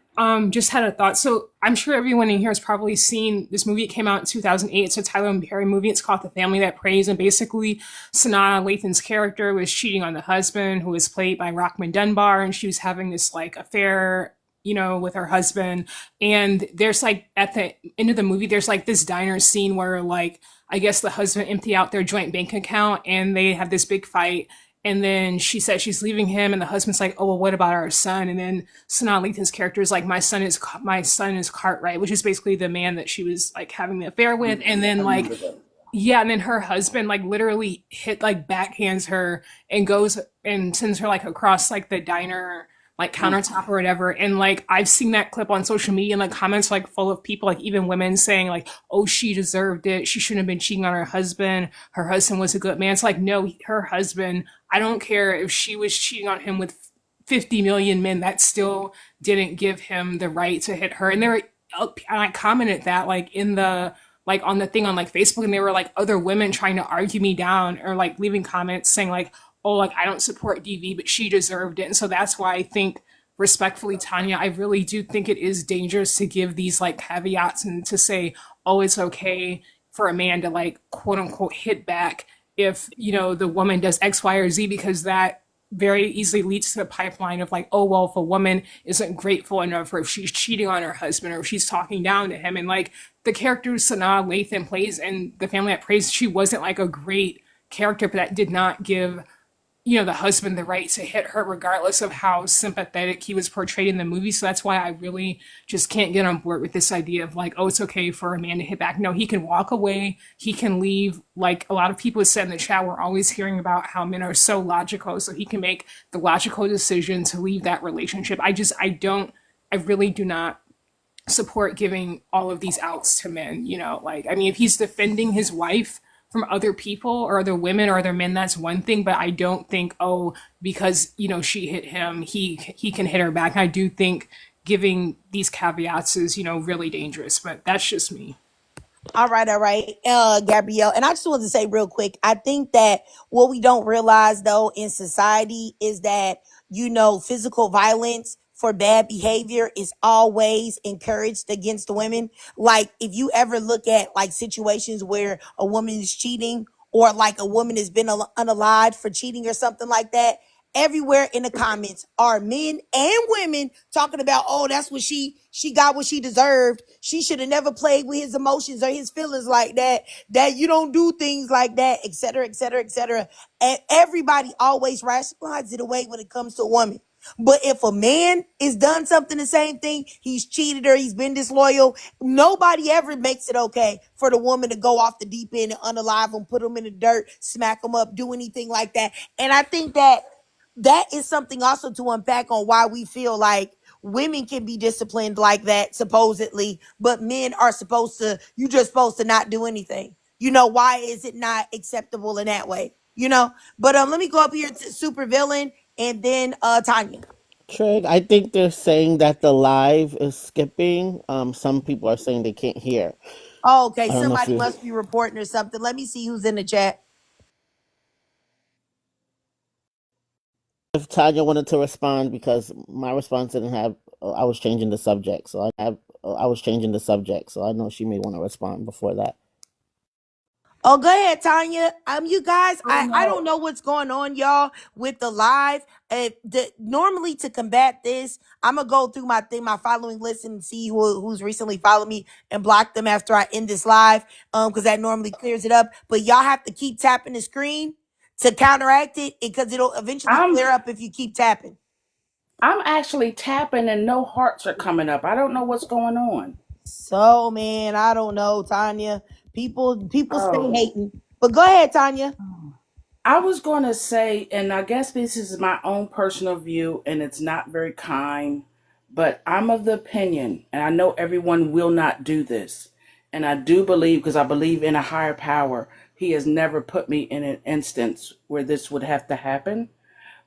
just had a thought. So I'm sure everyone in here has probably seen this movie. It came out in 2008. It's a Tyler Perry movie. It's called The Family That Prays. And basically, Sanaa Lathan's character was cheating on the husband, who was played by Rockman Dunbar. And she was having this like affair, with her husband. And there's like at the end of the movie, there's like this diner scene where like, I guess the husband empty out their joint bank account and they have this big fight And then she said she's leaving him, and the husband's like, "Oh well, what about our son?" And then Sanaa Lathan's character is like, my son is Cartwright," which is basically the man that she was like having the affair with. And then like, yeah, and then her husband like literally backhands her and goes and sends her like across like the diner like countertop or whatever. And like I've seen that clip on social media, and like comments like full of people, like even women saying like, "Oh, she deserved it. She shouldn't have been cheating on her husband. Her husband was a good man." It's like, no, her husband, I don't care if she was cheating on him with 50 million men, that still didn't give him the right to hit her. And I commented that like in the like on the thing on like Facebook, and there were like other women trying to argue me down or like leaving comments saying like, "Oh, like I don't support DV, but she deserved it." And so that's why I think, respectfully, Tanya, I really do think it is dangerous to give these like caveats and to say, "Oh, it's okay for a man to like quote unquote hit back if, the woman does X, Y, or Z," because that very easily leads to the pipeline of like, "Oh, well, if a woman isn't grateful enough, or if she's cheating on her husband, or if she's talking down to him." And like the character Sanaa Lathan plays in The Family That Prays, she wasn't like a great character, but that did not give the husband the right to hit her, regardless of how sympathetic he was portrayed in the movie. So that's why I really just can't get on board with this idea of like, "Oh, it's okay for a man to hit back." No, he can walk away, he can leave. Like a lot of people have said in the chat, we're always hearing about how men are so logical, so he can make the logical decision to leave that relationship. I really do not support giving all of these outs to men. Like, I mean, if he's defending his wife from other people or other women or other men, that's one thing. But I don't think, oh, because she hit him, he can hit her back. I do think giving these caveats is really dangerous. But that's just me. All right, Gabrielle. And I just wanted to say real quick, I think that what we don't realize though in society is that, physical violence for bad behavior is always encouraged against women. Like if you ever look at like situations where a woman is cheating or like a woman has been unalived for cheating or something like that, everywhere in the comments are men and women talking about, "Oh, that's what she got what she deserved. She should have never played with his emotions or his feelings like that. That you don't do things like that, etc., etc., etc." And everybody always rationalizes it away when it comes to a woman. But if a man is done something the same thing, he's cheated or he's been disloyal, nobody ever makes it okay for the woman to go off the deep end and unalive him, put him in the dirt, smack him up, do anything like that. And I think that is something also to unpack on why we feel like women can be disciplined like that, supposedly, but men are you're just supposed to not do anything. Why is it not acceptable in that way? But let me go up here to super villain and then Tanya. Trig, I think they're saying that the live is skipping. Some people are saying they can't hear. Oh, okay, I don't know if somebody you, must be reporting or something. Let me see who's in the chat. if Tanya wanted to respond, because my response didn't have. I was changing the subject, so I was changing the subject, so I know she may want to respond before that. Oh, go ahead, Tanya. You guys, Oh I don't no. know what's going on, y'all, with the live. Normally to combat this, I'm gonna go through my following list and see who's recently followed me and block them after I end this live. Because that normally clears it up. But y'all have to keep tapping the screen to counteract it, because it'll eventually I'm clear up if you keep tapping. I'm actually tapping and no hearts are coming up. I don't know what's going on. So man, I don't know, Tanya. People stay Oh. hating. But go ahead, Tanya. I was going to say, and I guess this is my own personal view, and it's not very kind, but I'm of the opinion, and I know everyone will not do this, and I do believe, because I believe in a higher power, he has never put me in an instance where this would have to happen.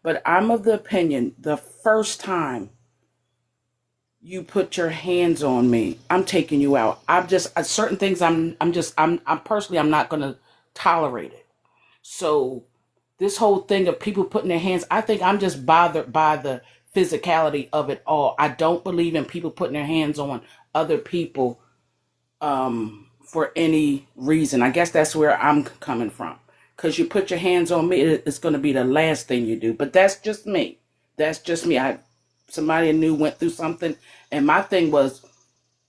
But I'm of the opinion, the first time you put your hands on me, I'm taking you out. I'm just certain things. I'm personally, I'm not going to tolerate it. So this whole thing of people putting their hands, I think I'm just bothered by the physicality of it all. I don't believe in people putting their hands on other people for any reason. I guess that's where I'm coming from. Because you put your hands on me, it's going to be the last thing you do. But that's just me. That's just me. Somebody I knew went through something, and my thing was,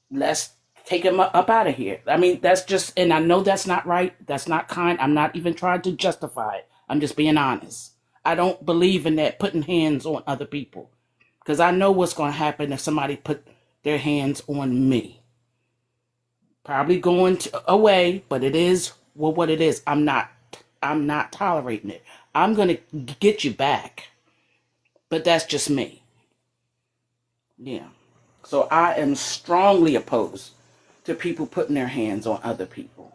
let's take him up out of here. I mean, that's just, and I know that's not right. That's not kind. I'm not even trying to justify it. I'm just being honest. I don't believe in that putting hands on other people. Because I know what's going to happen if somebody put their hands on me. Probably going away, but it is what it is. I'm not tolerating it. I'm going to get you back. But that's just me. Yeah. So I am strongly opposed to people putting their hands on other people.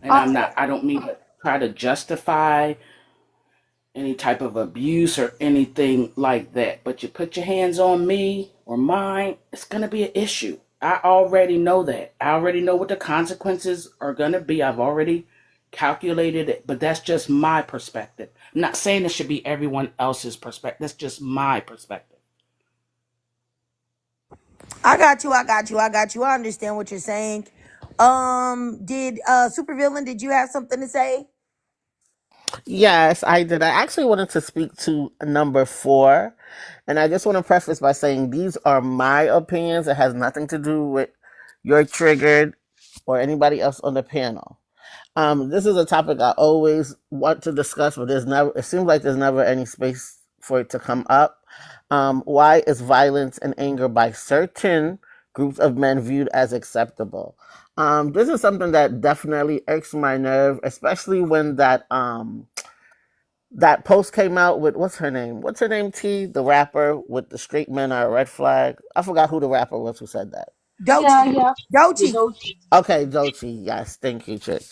And Uh, I don't mean to try to justify any type of abuse or anything like that. But you put your hands on me or mine, it's going to be an issue. I already know that. I already know what the consequences are going to be. I've already calculated it, but that's just my perspective. I'm not saying it should be everyone else's perspective. That's just my perspective. I got you. I understand what you're saying. Did Supervillain, did you have something to say? Yes, I did. I actually wanted to speak to number 4. And I just want to preface by saying these are my opinions. It has nothing to do with your triggered or anybody else on the panel. This is a topic I always want to discuss, but it seems like there's never any space for it to come up. Why is violence and anger by certain groups of men viewed as acceptable? This is something that definitely irks my nerve, especially when that post came out with what's her name? What's her name? T, the rapper with the straight men are a red flag. I forgot who the rapper was who said that. Yeah, Dochi. yeah. You Dochi. know, Okay, Dochi, yes, thank you, Chick.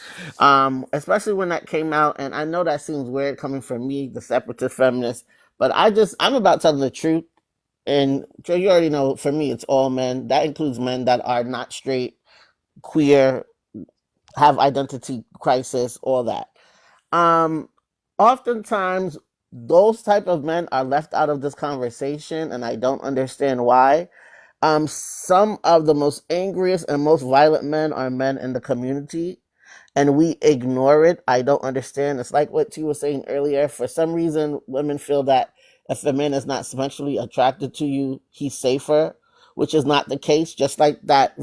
Especially when that came out, and I know that seems weird coming from me, the separatist feminist, but I'm about telling the truth. And you already know, for me, it's all men. That includes men that are not straight, queer, have identity crisis, all that. Um, Oftentimes, those type of men are left out of this conversation, and I don't understand why. Some of the most angriest and most violent men are men in the community, and we ignore it. I don't understand. It's like what you were saying earlier. For some reason, women feel that if a man is not sexually attracted to you, he's safer, which is not the case. Just like that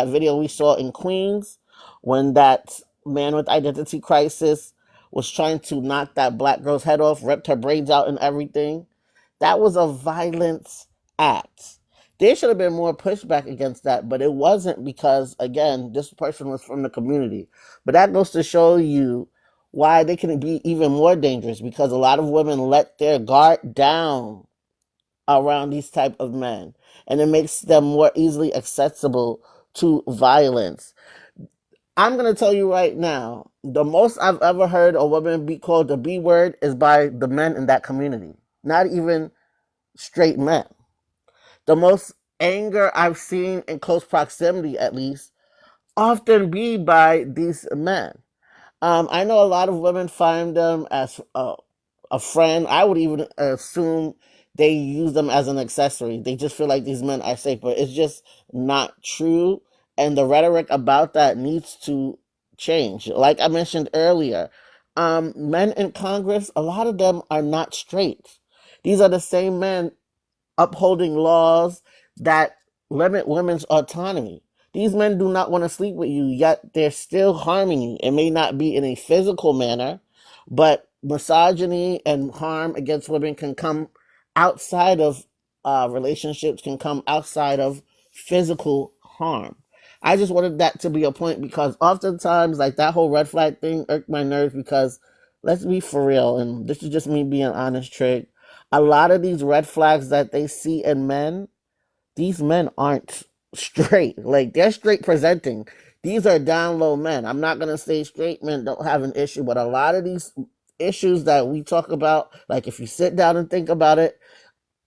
video we saw in Queens, when that man with identity crisis was trying to knock that black girl's head off, ripped her braids out and everything. That was a violence act. There should have been more pushback against that, but it wasn't because, again, this person was from the community. But that goes to show you why they can be even more dangerous, because a lot of women let their guard down around these type of men, and it makes them more easily accessible to violence. I'm going to tell you right now, the most I've ever heard a woman be called the B word is by the men in that community, not even straight men. The most anger I've seen in close proximity, at least, often be by these men. I know a lot of women find them as a friend. I would even assume they use them as an accessory. They just feel like these men are safe, but it's just not true. And the rhetoric about that needs to change. Like I mentioned earlier, men in Congress, a lot of them are not straight. These are the same men upholding laws that limit women's autonomy. These men do not want to sleep with you, yet they're still harming you. It may not be in a physical manner, but misogyny and harm against women can come outside of relationships, can come outside of physical harm. I just wanted that to be a point, because oftentimes, like, that whole red flag thing irked my nerves, because let's be for real, and this is just me being honest, Trig. A lot of these red flags that they see in men, these men aren't straight. Like, they're straight presenting. These are down low men. I'm not going to say straight men don't have an issue, but a lot of these issues that we talk about, like, if you sit down and think about it,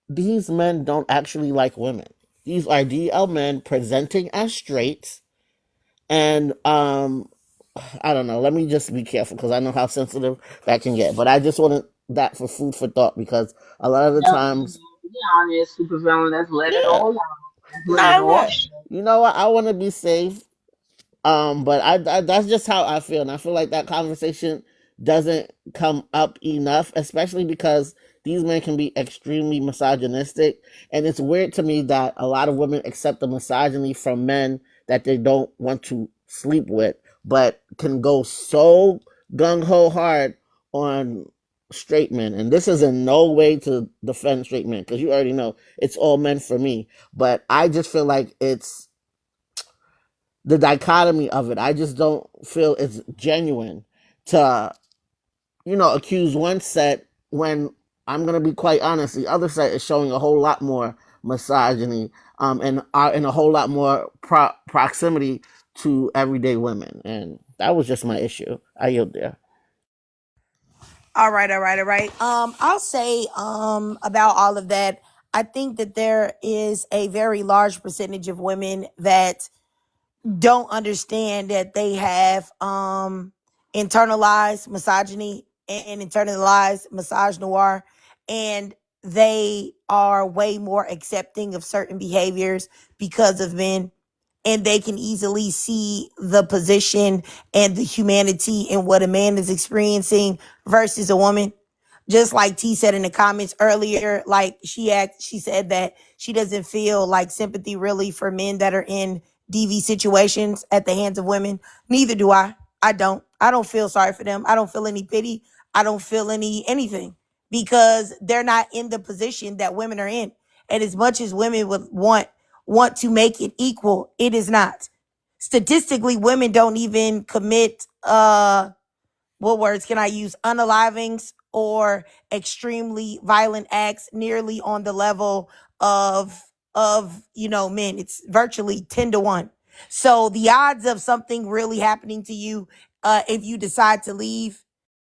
these men don't actually like women. These are DL men presenting as straight. And I don't know. Let me just be careful, because I know how sensitive that can get. But I just wanted that for food for thought, because a lot of the yep. times, To be honest, supervillain. Let's let it yeah, all out. Let's no, let it all I show. you know what? I want to be safe. But I that's just how I feel, and I feel like that conversation doesn't come up enough, especially because these men can be extremely misogynistic, and it's weird to me that a lot of women accept the misogyny from men that they don't want to sleep with, but can go so gung ho hard on straight men, and this is in no way to defend straight men because you already know it's all men for me. But I just feel like it's the dichotomy of it. I just don't feel it's genuine to accuse one set when I'm gonna be quite honest, the other set is showing a whole lot more misogyny, and are in a whole lot more proximity to everyday women, and that was just my issue. I yield there. All right, all right, all right. I'll say about all of that. I think that there is a very large percentage of women that don't understand that they have internalized misogyny and internalized misogynoir, and they are way more accepting of certain behaviors because of men, and they can easily see the position and the humanity in what a man is experiencing versus a woman. Just like T said in the comments earlier, like she said that she doesn't feel like sympathy really for men that are in DV situations at the hands of women. Neither do I. I don't feel sorry for them. I don't feel any pity. I don't feel anything because they're not in the position that women are in. And as much as women would want to make it equal, it is not. Statistically, women don't even commit what words can I use? Unalivings or extremely violent acts nearly on the level of men. It's virtually 10-1. So the odds of something really happening to you if you decide to leave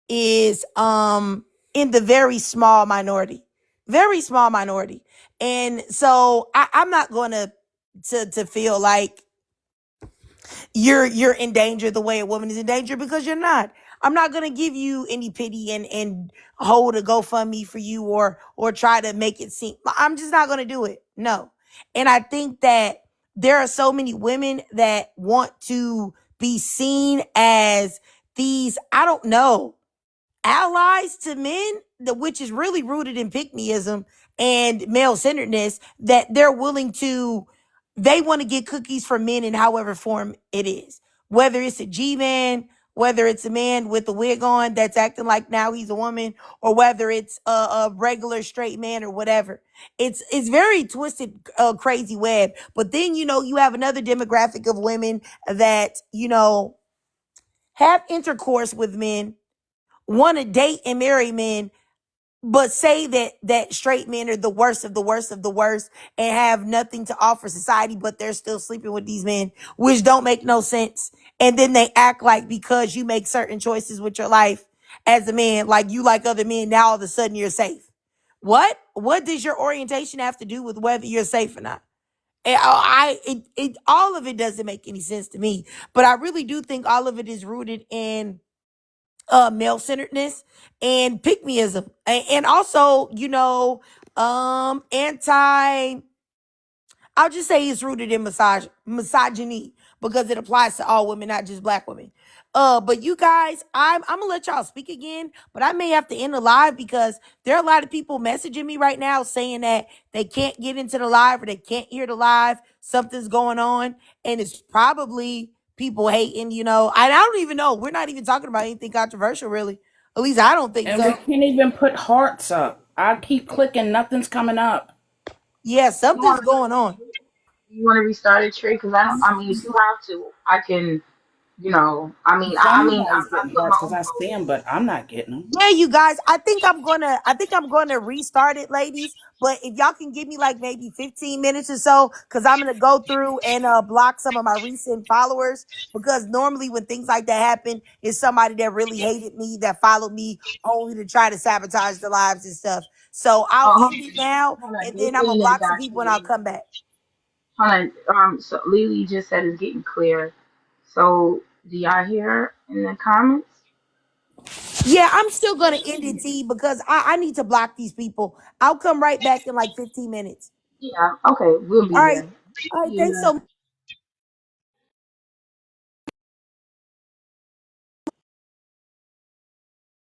is in the very small minority. Very small minority. And so I'm not gonna to feel like you're in danger the way a woman is in danger, because you're not. I'm not gonna give you any pity and hold a GoFundMe for you or try to make it seem. I'm just not gonna do it. No. And I think that there are so many women that want to be seen as these, I don't know, allies to men, which is really rooted in pick-meism and male-centeredness, that they want to get cookies for men in however form it is. Whether it's a G-man, whether it's a man with a wig on that's acting like now he's a woman, or whether it's a regular straight man or whatever. It's very twisted, crazy web. But then, you have another demographic of women that, have intercourse with men, want to date and marry men, but say that straight men are the worst of the worst of the worst and have nothing to offer society, but they're still sleeping with these men, which don't make no sense. And then they act like because you make certain choices with your life as a man, like you like other men, now all of a sudden you're safe. What does your orientation have to do with whether you're safe or not? All of it doesn't make any sense to me. But I really do think all of it is rooted in male-centeredness and pick-meism, and also, anti. I'll just say it's rooted in misogyny because it applies to all women, not just black women. But you guys, I'm gonna let y'all speak again, but I may have to end the live because there are a lot of people messaging me right now saying that they can't get into the live or they can't hear the live. Something's going on, and it's probably people hating. I don't even know. We're not even talking about anything controversial, really. At least I don't think And we so. can't even put hearts up. I keep clicking, nothing's coming up. Yeah, You want something's going on. you want to restart it, Trey? Because I don't. I mean, if you have to, I can. Somebody's I'm getting putting hearts my because own I vote see in. them, but I'm not getting them. Yeah, you guys, I think I'm gonna restart it, ladies. But if y'all can give me like maybe 15 minutes or so, because I'm gonna go through and block some of my recent followers. Because normally when things like that happen, it's somebody that really hated me that followed me only to try to sabotage the lives and stuff. So I'll Oh, end it now, hold on. and They're then I'm gonna saying it block some got people and I'll clear. come back. Hold on. So Lily just said it's getting clear. So do y'all hear in the comments? Yeah, I'm still gonna end it, T, because I need to block these people. I'll come right back in like 15 minutes. Yeah. Okay. We'll be All right. here. All right. See you Thanks guys. so